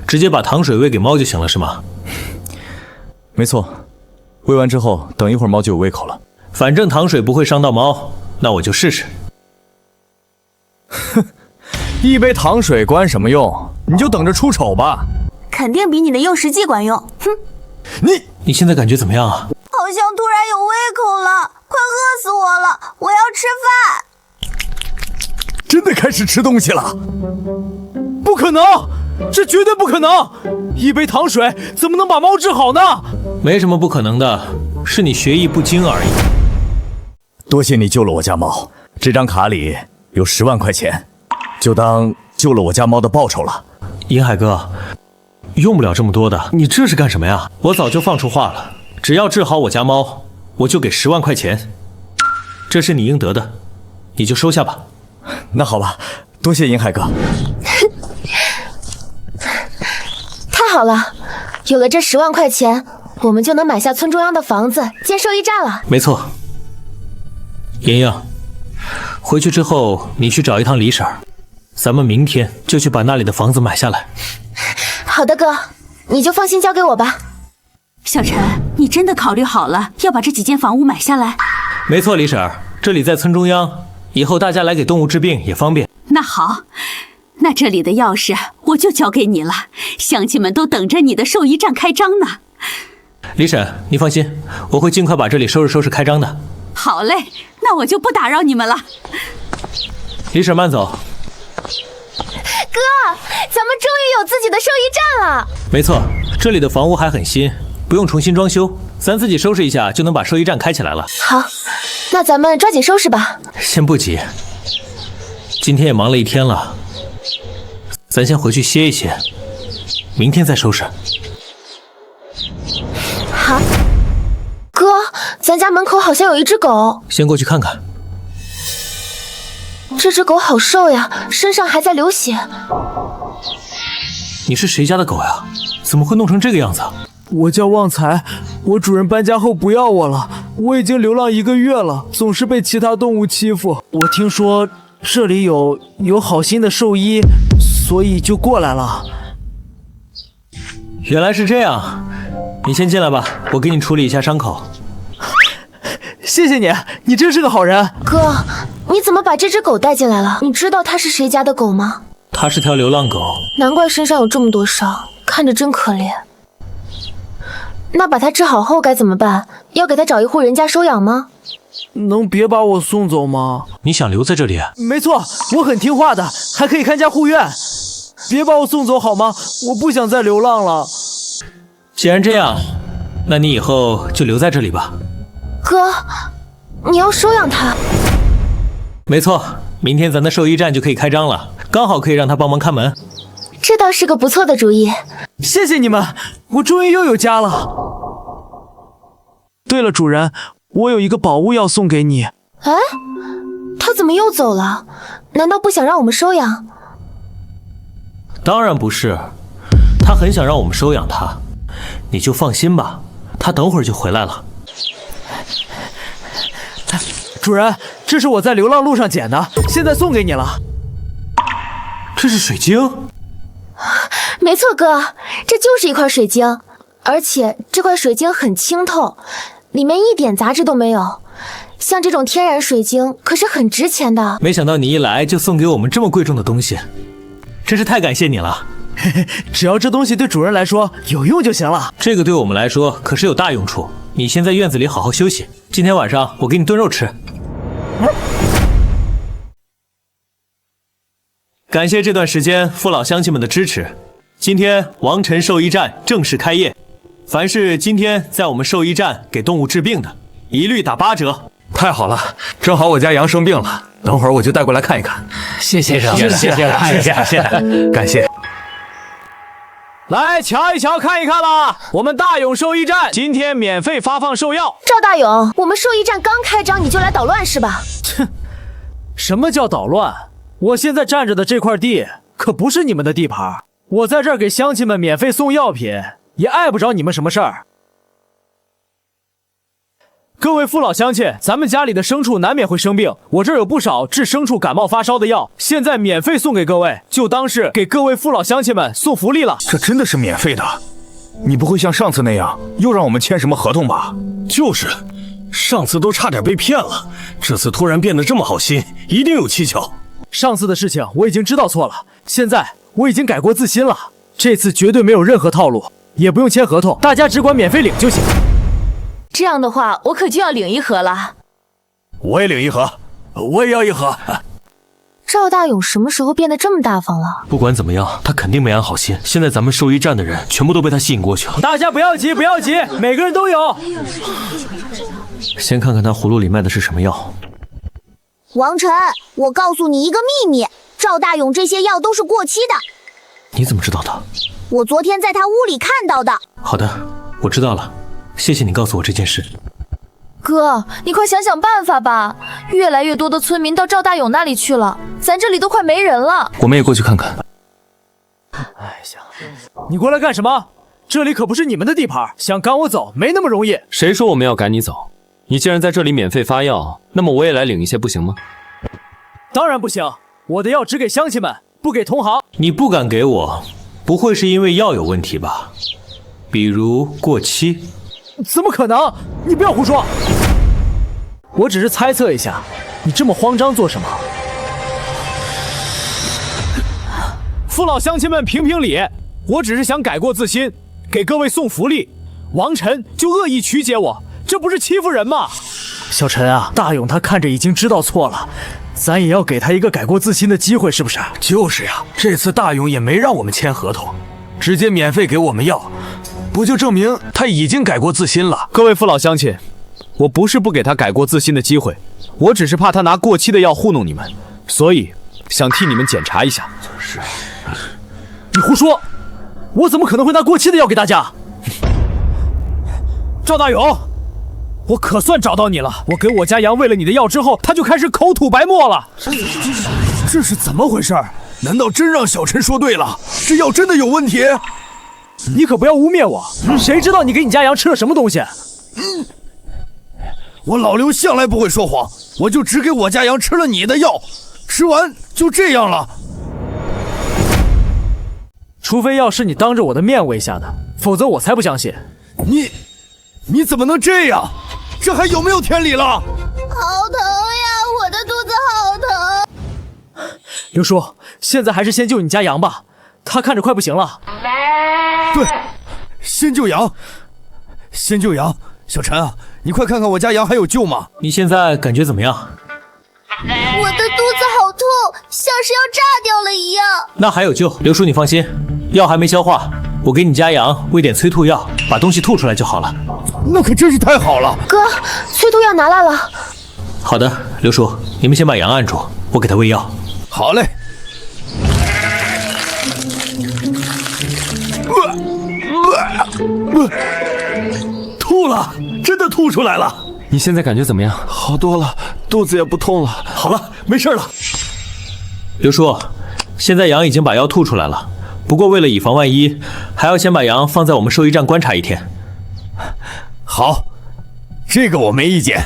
直接把糖水喂给猫就行了，是吗？没错，喂完之后，等一会儿猫就有胃口了。反正糖水不会伤到猫，那我就试试。哼，一杯糖水管什么用？你就等着出丑吧。肯定比你的诱食剂管用。哼，你现在感觉怎么样啊？好像突然有胃口了，快饿死我了！我要吃饭。真的开始吃东西了？不可能，这绝对不可能！一杯糖水怎么能把猫治好呢？没什么不可能的，是你学艺不精而已。多谢你救了我家猫，这张卡里有10万块钱，就当救了我家猫的报酬了。银海哥，用不了这么多的，你这是干什么呀？我早就放出话了，只要治好我家猫，我就给10万块钱，这是你应得的，你就收下吧。那好吧，多谢银海哥。太好了，有了这10万块钱，我们就能买下村中央的房子，建兽医站了。没错。莹莹，回去之后你去找一趟李婶儿，咱们明天就去把那里的房子买下来。好的哥，你就放心交给我吧。小陈，你真的考虑好了要把这几间房屋买下来？没错，李婶儿，这里在村中央，以后大家来给动物治病也方便。那好，那这里的钥匙我就交给你了，乡亲们都等着你的兽医站开张呢。李婶，你放心，我会尽快把这里收拾收拾开张的。好嘞，那我就不打扰你们了。李婶慢走。哥，咱们终于有自己的兽医站了。没错，这里的房屋还很新，不用重新装修，咱自己收拾一下就能把兽医站开起来了。好，那咱们抓紧收拾吧。先不急，今天也忙了一天了，咱先回去歇一歇，明天再收拾。好。哥，咱家门口好像有一只狗，先过去看看。这只狗好瘦呀，身上还在流血。你是谁家的狗呀？怎么会弄成这个样子？我叫旺财，我主人搬家后不要我了，我已经流浪1个月了，总是被其他动物欺负。我听说这里有好心的兽医，所以就过来了。原来是这样，你先进来吧，我给你处理一下伤口。谢谢你，你真是个好人。哥，你怎么把这只狗带进来了？你知道它是谁家的狗吗？它是条流浪狗，难怪身上有这么多伤，看着真可怜。那把它治好后该怎么办？要给它找一户人家收养吗？能别把我送走吗？你想留在这里？没错，我很听话的，还可以看家护院。别把我送走好吗？我不想再流浪了。既然这样，那你以后就留在这里吧。哥，你要收养它？没错，明天咱的兽医站就可以开张了，刚好可以让他帮忙看门。这倒是个不错的主意。谢谢你们，我终于又有家了。对了，主人，我有一个宝物要送给你。哎，他怎么又走了？难道不想让我们收养？当然不是，他很想让我们收养他，你就放心吧，他等会儿就回来了。主人，这是我在流浪路上捡的，现在送给你了。这是水晶？没错，哥，这就是一块水晶，而且这块水晶很清透，里面一点杂质都没有。像这种天然水晶可是很值钱的。没想到你一来就送给我们这么贵重的东西，真是太感谢你了。只要这东西对主人来说有用就行了。这个对我们来说可是有大用处。你先在院子里好好休息，今天晚上我给你炖肉吃。感谢这段时间父老乡亲们的支持。今天王晨兽医站正式开业，凡是今天在我们兽医站给动物治病的，一律打8折。太好了，正好我家羊生病了，等会儿我就带过来看一看。谢谢谢谢，感谢。来瞧一瞧，看一看啦！我们大勇兽医站今天免费发放兽药。赵大勇，我们兽医站刚开张你就来捣乱是吧？哼，什么叫捣乱？我现在站着的这块地可不是你们的地盘，我在这儿给乡亲们免费送药品，也碍不着你们什么事儿。各位父老乡亲，咱们家里的牲畜难免会生病，我这儿有不少治牲畜感冒发烧的药，现在免费送给各位，就当是给各位父老乡亲们送福利了。这真的是免费的？你不会像上次那样又让我们签什么合同吧？就是，上次都差点被骗了，这次突然变得这么好心，一定有蹊跷。上次的事情我已经知道错了，现在我已经改过自新了，这次绝对没有任何套路，也不用签合同，大家只管免费领就行。这样的话，我可就要领1盒了。我也领1盒，我也要1盒。赵大勇什么时候变得这么大方了？不管怎么样，他肯定没安好心。现在咱们兽医站的人全部都被他吸引过去了。大家不要急，不要急，每个人都有。先看看他葫芦里卖的是什么药。王晨，我告诉你一个秘密，赵大勇这些药都是过期的。你怎么知道的？我昨天在他屋里看到的。好的，我知道了。谢谢你告诉我这件事。哥，你快想想办法吧！越来越多的村民到赵大勇那里去了，咱这里都快没人了。我们也过去看看。哎呀，你过来干什么？这里可不是你们的地盘，想赶我走没那么容易。谁说我们要赶你走？你既然在这里免费发药，那么我也来领一些，不行吗？当然不行，我的药只给乡亲们，不给同行。你不敢给我，不会是因为药有问题吧？比如过期？怎么可能？你不要胡说！我只是猜测一下，你这么慌张做什么？父老乡亲们评评理，我只是想改过自新，给各位送福利。王晨就恶意曲解我，这不是欺负人吗？小陈啊，大勇他看着已经知道错了，咱也要给他一个改过自新的机会，是不是？就是呀，这次大勇也没让我们签合同，直接免费给我们药，不就证明他已经改过自新了？各位父老乡亲，我不是不给他改过自新的机会，我只是怕他拿过期的药糊弄你们，所以想替你们检查一下。你胡说！我怎么可能会拿过期的药给大家？赵大勇，我可算找到你了！我给我家羊喂了你的药之后，他就开始口吐白沫了。这是怎么回事？难道真让小陈说对了？这药真的有问题？你可不要污蔑我！谁知道你给你家羊吃了什么东西？我老刘向来不会说谎，我就只给我家羊吃了你的药，吃完就这样了。除非药是你当着我的面喂下的，否则我才不相信。你怎么能这样？这还有没有天理了？好疼呀，我的肚子好疼。刘叔，现在还是先救你家羊吧，他看着快不行了。对，先救羊，先救羊。小陈啊，你快看看我家羊还有救吗？你现在感觉怎么样？我的肚子好痛，像是要炸掉了一样。那还有救，刘叔你放心，药还没消化，我给你家羊喂点催吐药，把东西吐出来就好了。那可真是太好了。哥，催吐药拿来了。好的，刘叔，你们先把羊按住，我给他喂药。好嘞。吐了，真的吐出来了。你现在感觉怎么样？好多了，肚子也不痛了。好了，没事了。刘叔，现在羊已经把药吐出来了，不过为了以防万一，还要先把羊放在我们兽医站观察一天。好，这个我没意见。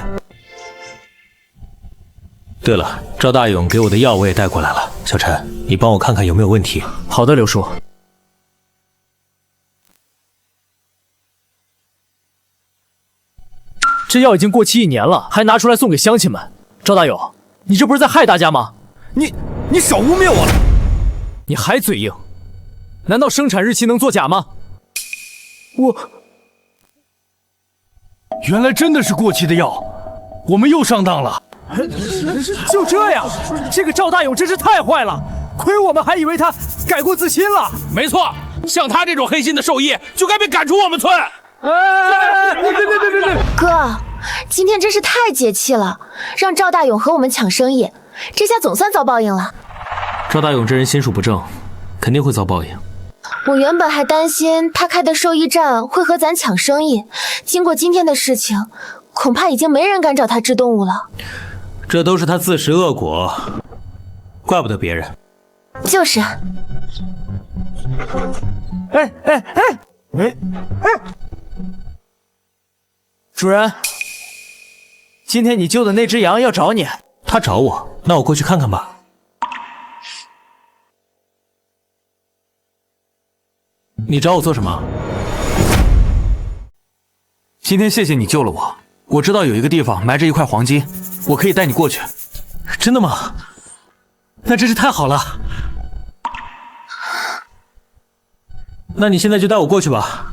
对了，赵大勇给我的药我也带过来了，小陈，你帮我看看有没有问题。好的，刘叔。这药已经过期1年了，还拿出来送给乡亲们。赵大勇，你这不是在害大家吗？你少污蔑我了！你还嘴硬？难道生产日期能作假吗？原来真的是过期的药，我们又上当了。就这样，这个赵大勇真是太坏了，亏我们还以为他改过自新了。没错，像他这种黑心的兽医就该被赶出我们村。别！哥，今天真是太解气了，让赵大勇和我们抢生意，这下总算遭报应了。赵大勇这人心术不正，肯定会遭报应。我原本还担心他开的兽医站会和咱抢生意，经过今天的事情，恐怕已经没人敢找他治动物了。这都是他自食恶果，怪不得别人。就是。主人，今天你救的那只羊要找你。他找我，那我过去看看吧。你找我做什么？今天谢谢你救了我，我知道有一个地方埋着一块黄金，我可以带你过去。真的吗？那真是太好了。那你现在就带我过去吧。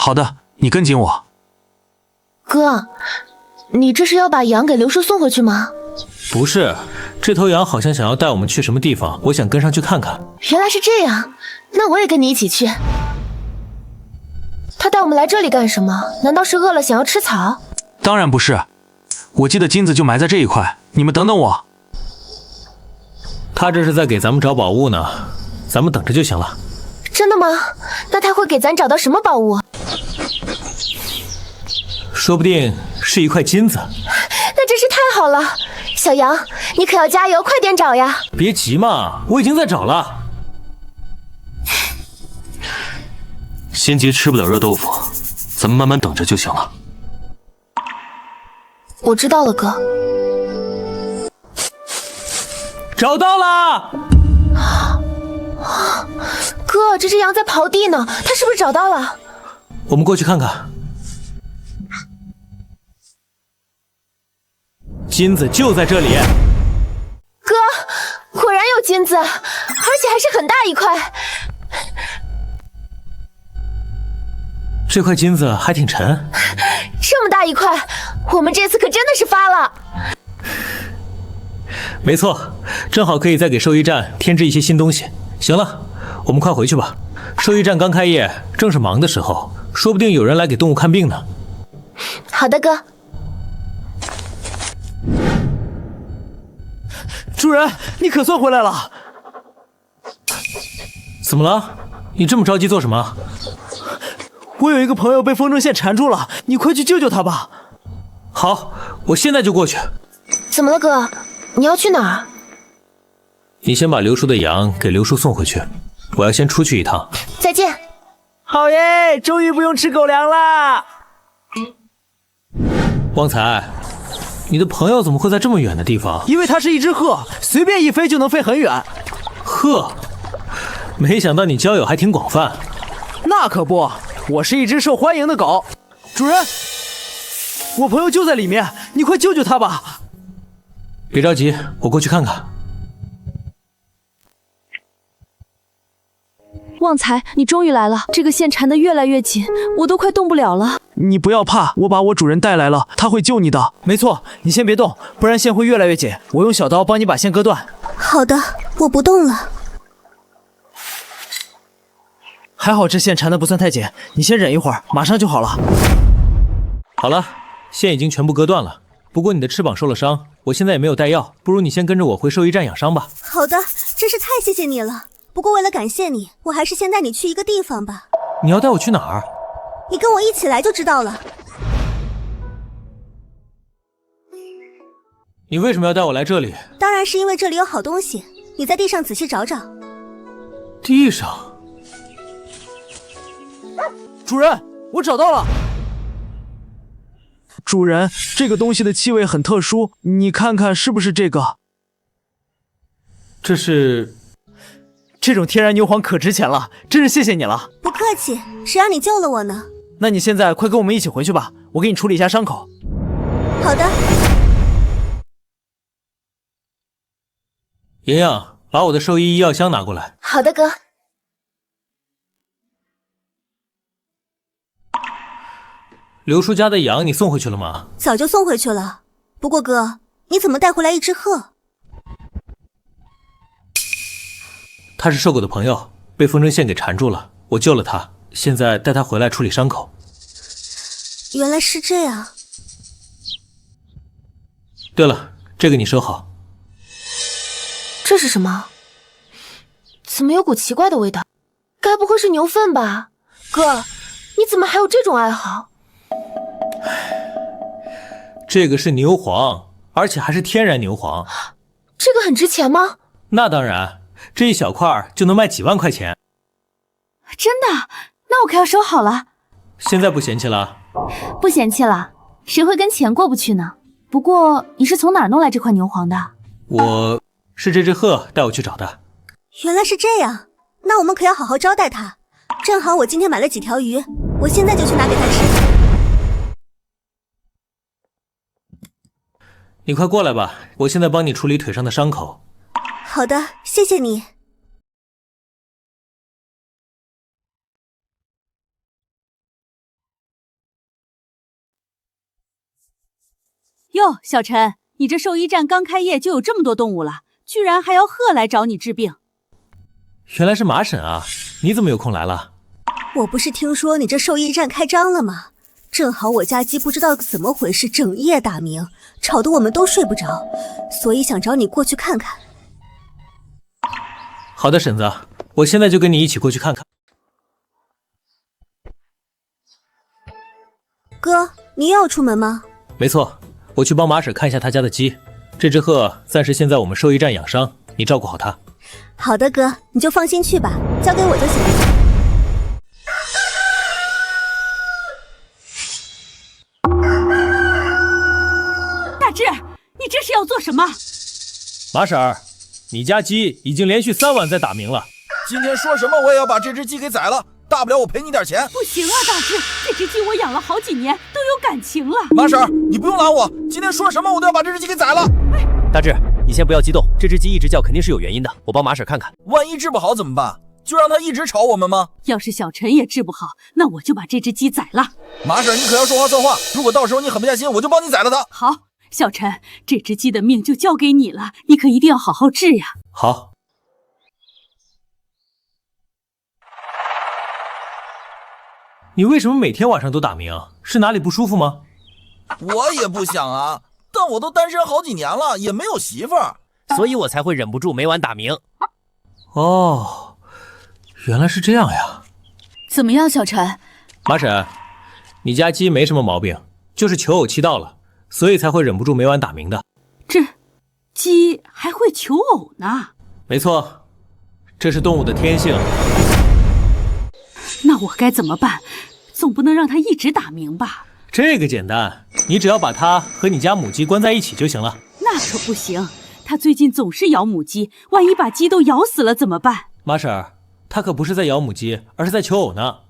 好的，你跟紧我。哥，你这是要把羊给刘叔送回去吗？不是，这头羊好像想要带我们去什么地方，我想跟上去看看。原来是这样，那我也跟你一起去。他带我们来这里干什么？难道是饿了想要吃草？当然不是，我记得金子就埋在这一块，你们等等我。他这是在给咱们找宝物呢，咱们等着就行了。真的吗？那他会给咱找到什么宝物？说不定是一块金子。那真是太好了，小羊，你可要加油，快点找呀！别急嘛，我已经在找了。心急吃不了热豆腐，咱们慢慢等着就行了。我知道了，哥。找到了！哥，这只羊在刨地呢，它是不是找到了？我们过去看看。金子就在这里。哥，果然有金子，而且还是很大一块。这块金子还挺沉。这么大一块，我们这次可真的是发了。没错，正好可以再给兽医站添置一些新东西。行了，我们快回去吧。兽医站刚开业，正是忙的时候，说不定有人来给动物看病呢。好的，哥。主人，你可算回来了。怎么了？你这么着急做什么？我有一个朋友被风筝线缠住了，你快去救救他吧。好，我现在就过去。怎么了，哥？你要去哪儿？你先把刘叔的羊给刘叔送回去，我要先出去一趟。再见。好耶，终于不用吃狗粮啦！旺财，你的朋友怎么会在这么远的地方？因为它是一只鹤，随便一飞就能飞很远。鹤？没想到你交友还挺广泛。那可不，我是一只受欢迎的狗。主人，我朋友就在里面，你快救救他吧。别着急，我过去看看。旺财，你终于来了！这个线缠得越来越紧，我都快动不了了。你不要怕，我把我主人带来了，他会救你的。没错，你先别动，不然线会越来越紧。我用小刀帮你把线割断。好的，我不动了。还好这线缠得不算太紧，你先忍一会儿，马上就好了。好了，线已经全部割断了。不过你的翅膀受了伤，我现在也没有带药，不如你先跟着我回兽医站养伤吧。好的，真是太谢谢你了。不过为了感谢你，我还是先带你去一个地方吧。你要带我去哪儿？你跟我一起来就知道了。你为什么要带我来这里？当然是因为这里有好东西，你在地上仔细找找。地上？主人，我找到了。主人，这个东西的气味很特殊，你看看是不是这个？这是……这种天然牛黄可值钱了，真是谢谢你了。不客气，谁让你救了我呢？那你现在快跟我们一起回去吧，我给你处理一下伤口。好的。莹莹，把我的兽医医药箱拿过来。好的，哥。刘叔家的羊你送回去了吗？早就送回去了。不过哥，你怎么带回来一只鹤？他是瘦狗的朋友，被风筝线给缠住了，我救了他，现在带他回来处理伤口。原来是这样。对了，这个你收好。这是什么？怎么有股奇怪的味道？该不会是牛粪吧？哥，你怎么还有这种爱好？这个是牛黄，而且还是天然牛黄。这个很值钱吗？那当然，这一小块就能卖几万块钱。真的？那我可要收好了。现在不嫌弃了？不嫌弃了，谁会跟钱过不去呢？不过你是从哪儿弄来这块牛黄的？我是这只鹤带我去找的。原来是这样，那我们可要好好招待它。正好我今天买了几条鱼，我现在就去拿给它吃。你快过来吧，我现在帮你处理腿上的伤口。好的，谢谢你。哟，小陈，你这兽医站刚开业就有这么多动物了，居然还要鹤来找你治病。原来是马婶啊，你怎么有空来了？我不是听说你这兽医站开张了吗？正好我家鸡不知道怎么回事，整夜打鸣，吵得我们都睡不着，所以想找你过去看看。好的，婶子，我现在就跟你一起过去看看。哥，你又要出门吗？没错，我去帮马婶看一下他家的鸡。这只鹤暂时先在我们兽医站养伤，你照顾好它。好的，哥，你就放心去吧，交给我就行了。大志，你这是要做什么？马婶儿，你家鸡已经连续3晚在打鸣了。今天说什么我也要把这只鸡给宰了，大不了我赔你点钱。不行啊，大志，这只鸡我养了好几年，都有感情了。马婶儿，你不用拦我，今天说什么我都要把这只鸡给宰了。大志，你先不要激动，这只鸡一直叫肯定是有原因的，我帮马婶看看。万一治不好怎么办？就让它一直吵我们吗？要是小陈也治不好，那我就把这只鸡宰了。马婶，你可要说话算话，如果到时候你狠不下心，我就帮你宰了它。好，小陈，这只鸡的命就交给你了，你可一定要好好治呀。好。你为什么每天晚上都打鸣？是哪里不舒服吗？我也不想啊，但我都单身好几年了，也没有媳妇儿，所以我才会忍不住每晚打鸣。哦，原来是这样呀。怎么样，小陈？马婶，你家鸡没什么毛病，就是求偶期到了，所以才会忍不住每晚打鸣的。这鸡还会求偶呢？没错，这是动物的天性。那我该怎么办？总不能让它一直打鸣吧？这个简单，你只要把它和你家母鸡关在一起就行了。那可不行，它最近总是咬母鸡，万一把鸡都咬死了怎么办？马婶，它可不是在咬母鸡，而是在求偶呢。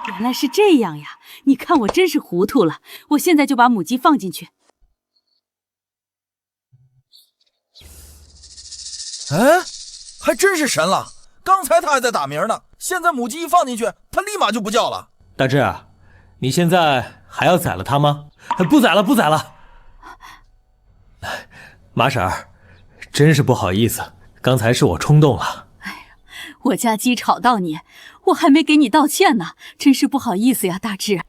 原来是这样呀！你看我真是糊涂了，我现在就把母鸡放进去。哎，还真是神了！刚才它还在打鸣呢，现在母鸡一放进去，它立马就不叫了。大志，你现在还要宰了它吗？不宰了，不宰了。马婶儿，真是不好意思，刚才是我冲动了。哎呀，我家鸡吵到你，我还没给你道歉呢，真是不好意思呀，大志。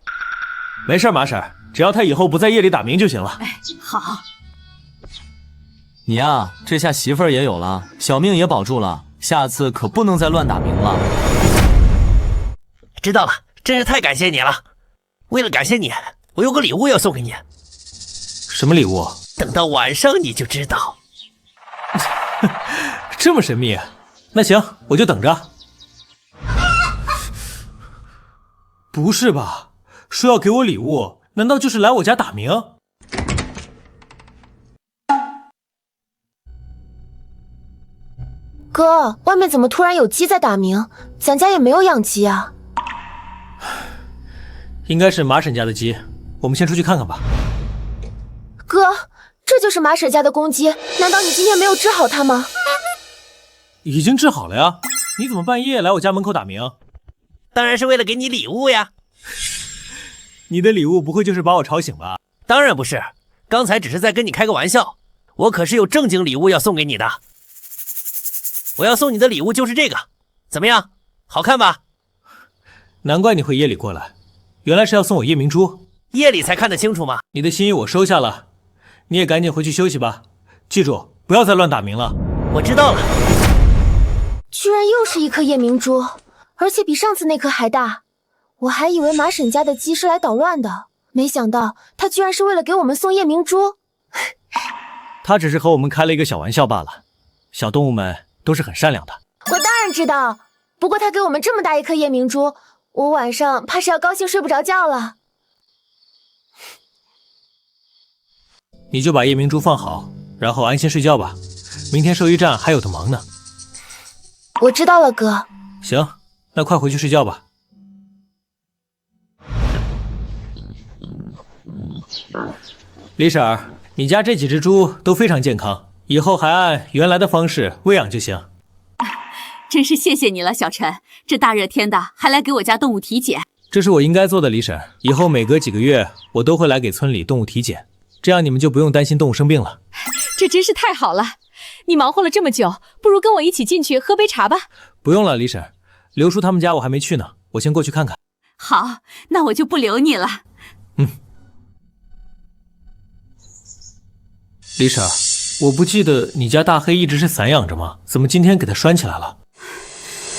没事，马婶儿，只要它以后不在夜里打鸣就行了。哎，好。你呀，这下媳妇儿也有了，小命也保住了，下次可不能再乱打鸣了。知道了，真是太感谢你了。为了感谢你，我有个礼物要送给你。什么礼物？等到晚上你就知道。这么神秘？那行，我就等着。不是吧？说要给我礼物，难道就是来我家打鸣？哥，外面怎么突然有鸡在打鸣？咱家也没有养鸡啊。应该是马婶家的鸡，我们先出去看看吧。哥，这就是马婶家的公鸡，难道你今天没有治好它吗？已经治好了呀，你怎么半夜来我家门口打鸣？当然是为了给你礼物呀。你的礼物不会就是把我吵醒吧？当然不是，刚才只是在跟你开个玩笑，我可是有正经礼物要送给你的。我要送你的礼物就是这个，怎么样？好看吧？难怪你会夜里过来，原来是要送我夜明珠。夜里才看得清楚吗？你的心意我收下了，你也赶紧回去休息吧，记住不要再乱打鸣了。我知道了。居然又是一颗夜明珠，而且比上次那颗还大。我还以为马婶家的鸡是来捣乱的，没想到他居然是为了给我们送夜明珠。他只是和我们开了一个小玩笑罢了，小动物们都是很善良的。我当然知道，不过他给我们这么大一颗夜明珠，我晚上怕是要高兴睡不着觉了。你就把夜明珠放好，然后安心睡觉吧，明天兽医站还有的忙呢。我知道了，哥。行，那快回去睡觉吧。李婶儿，你家这几只猪都非常健康，以后还按原来的方式喂养就行。真是谢谢你了，小陈，这大热天的还来给我家动物体检。这是我应该做的，李婶儿，以后每隔几个月我都会来给村里动物体检，这样你们就不用担心动物生病了。这真是太好了，你忙活了这么久，不如跟我一起进去喝杯茶吧。不用了，李婶儿，刘叔他们家我还没去呢，我先过去看看。好，那我就不留你了。李婶儿，我不记得你家大黑一直是散养着吗？怎么今天给它拴起来了？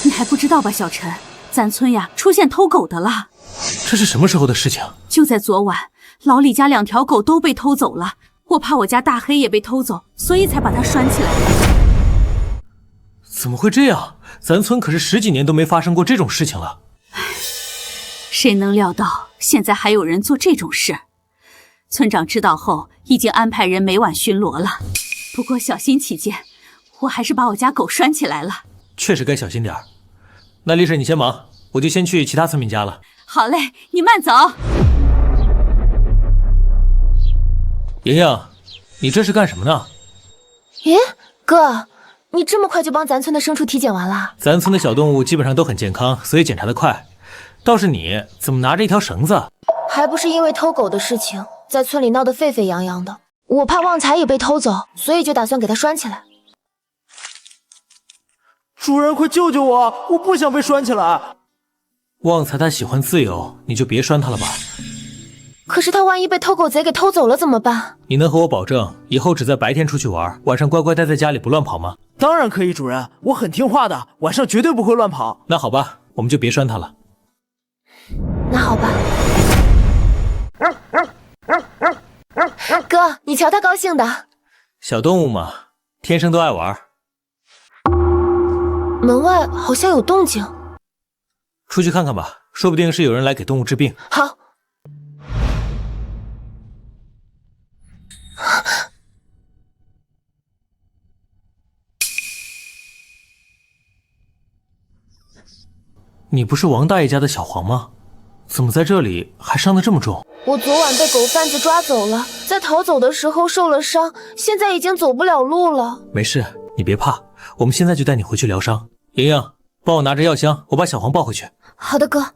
你还不知道吧，小陈，咱村呀出现偷狗的了。这是什么时候的事情？就在昨晚，老李家2条狗都被偷走了，我怕我家大黑也被偷走，所以才把它拴起来了。怎么会这样？咱村可是10几年都没发生过这种事情了。谁能料到现在还有人做这种事？村长知道后，已经安排人每晚巡逻了。不过小心起见，我还是把我家狗拴起来了。确实该小心点儿。那李婶你先忙，我就先去其他村民家了。好嘞，你慢走。莹莹，你这是干什么呢？咦，哥，你这么快就帮咱村的牲畜体检完了？咱村的小动物基本上都很健康，所以检查得快。倒是你怎么拿着一条绳子？还不是因为偷狗的事情，在村里闹得沸沸扬扬的。我怕旺财也被偷走，所以就打算给他拴起来。主人，快救救我！我不想被拴起来。旺财他喜欢自由，你就别拴他了吧。可是他万一被偷狗贼给偷走了怎么办？你能和我保证以后只在白天出去玩，晚上乖乖待在家里不乱跑吗？当然可以，主人，我很听话的，晚上绝对不会乱跑。那好吧，我们就别拴他了。那好吧。哥，你瞧他高兴的。小动物嘛，天生都爱玩。门外好像有动静，出去看看吧，说不定是有人来给动物治病。好。你不是王大爷家的小黄吗？怎么在这里还伤得这么重？我昨晚被狗贩子抓走了，在逃走的时候受了伤，现在已经走不了路了。没事，你别怕，我们现在就带你回去疗伤。莹莹，帮我拿着药箱，我把小黄抱回去。好的，哥。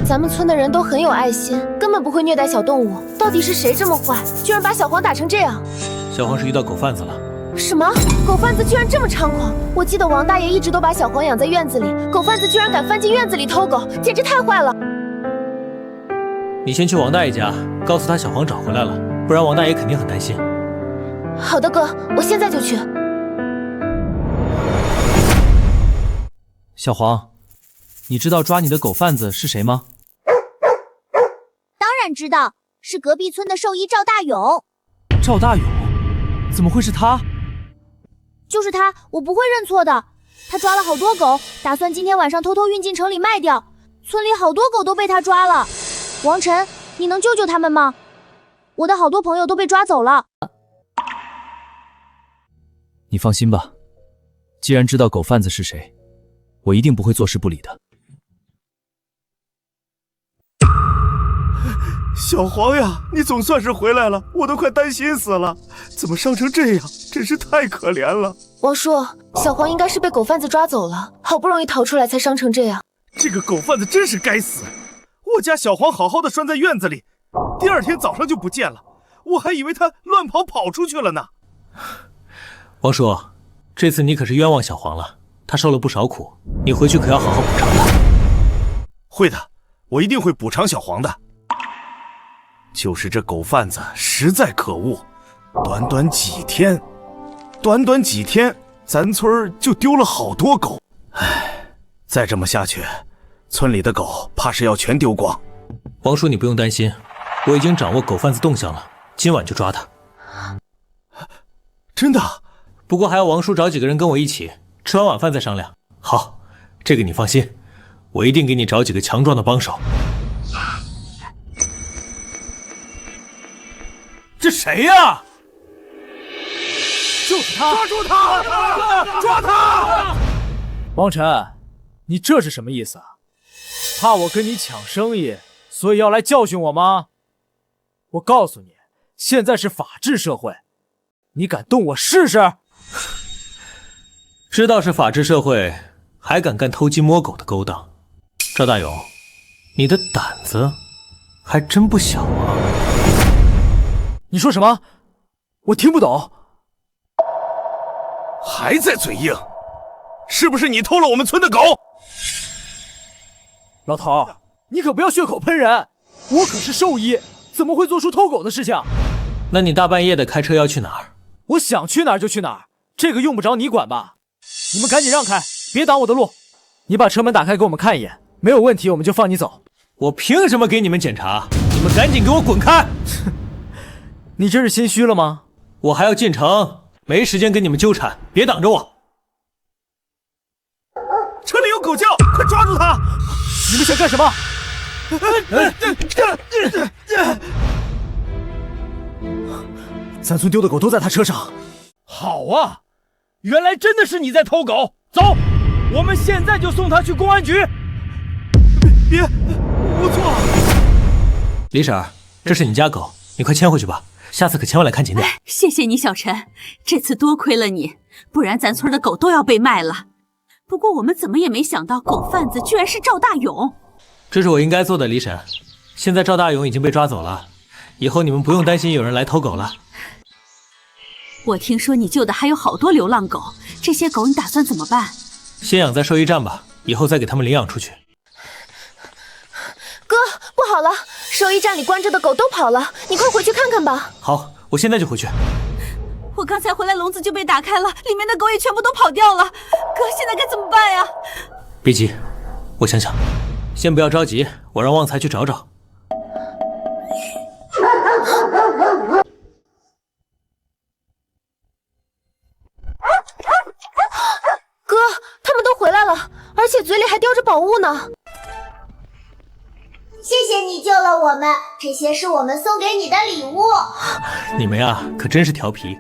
咱们村的人都很有爱心，根本不会虐待小动物。到底是谁这么坏，居然把小黄打成这样？小黄是遇到狗贩子了。什么？狗贩子居然这么猖狂！我记得王大爷一直都把小黄养在院子里，狗贩子居然敢翻进院子里偷狗，简直太坏了！你先去王大爷家，告诉他小黄找回来了，不然王大爷肯定很担心。好的，哥，我现在就去。小黄，你知道抓你的狗贩子是谁吗？当然知道，是隔壁村的兽医赵大勇。赵大勇？怎么会是他？就是他，我不会认错的。他抓了好多狗，打算今天晚上偷偷运进城里卖掉。村里好多狗都被他抓了。王晨，你能救救他们吗？我的好多朋友都被抓走了。你放心吧，既然知道狗贩子是谁，我一定不会坐视不理的。小黄呀，你总算是回来了，我都快担心死了。怎么伤成这样，真是太可怜了。王叔，小黄应该是被狗贩子抓走了，好不容易逃出来才伤成这样。这个狗贩子真是该死！我家小黄好好的拴在院子里，第二天早上就不见了，我还以为他乱跑出去了呢。王叔，这次你可是冤枉小黄了，他受了不少苦，你回去可要好好补偿他。会的，我一定会补偿小黄的。就是这狗贩子实在可恶，短短几天，咱村就丢了好多狗。唉，再这么下去，村里的狗怕是要全丢光。王叔，你不用担心，我已经掌握狗贩子动向了，今晚就抓他。真的？不过还要王叔找几个人跟我一起，吃完晚饭再商量。好，这个你放心，我一定给你找几个强壮的帮手。这谁呀？就是他！抓住他！抓他！王晨，你这是什么意思啊？怕我跟你抢生意，所以要来教训我吗？我告诉你，现在是法治社会，你敢动我试试？知道是法治社会，还敢干偷鸡摸狗的勾当？赵大勇，你的胆子还真不小啊！你说什么？我听不懂。还在嘴硬，是不是你偷了我们村的狗？老头，你可不要血口喷人，我可是兽医，怎么会做出偷狗的事情？那你大半夜的开车要去哪儿？我想去哪儿就去哪儿，这个用不着你管吧？你们赶紧让开，别挡我的路。你把车门打开给我们看一眼，没有问题我们就放你走。我凭什么给你们检查？你们赶紧给我滚开！你这是心虚了吗？我还要进城，没时间跟你们纠缠，别挡着我。车里有狗叫，快抓住他！你们想干什么？咱村丢的狗都在他车上。好啊，原来真的是你在偷狗。走，我们现在就送他去公安局。别，我错了。李婶儿，这是你家狗，你快牵回去吧。下次可千万来看紧点。谢谢你，小陈，这次多亏了你，不然咱村的狗都要被卖了。不过我们怎么也没想到，狗贩子居然是赵大勇。这是我应该做的，李婶。现在赵大勇已经被抓走了，以后你们不用担心有人来偷狗了。我听说你救的还有好多流浪狗，这些狗你打算怎么办？先养在兽医站吧，以后再给他们领养出去。哥，不好了，兽医站里关着的狗都跑了，你快回去看看吧。好，我现在就回去。我刚才回来，笼子就被打开了，里面的狗也全部都跑掉了。哥，现在该怎么办呀？别急，我想想。先不要着急，我让旺财去找找。哥，他们都回来了，而且嘴里还叼着宝物呢。谢谢你救了我们，这些是我们送给你的礼物。你们呀，可真是调皮。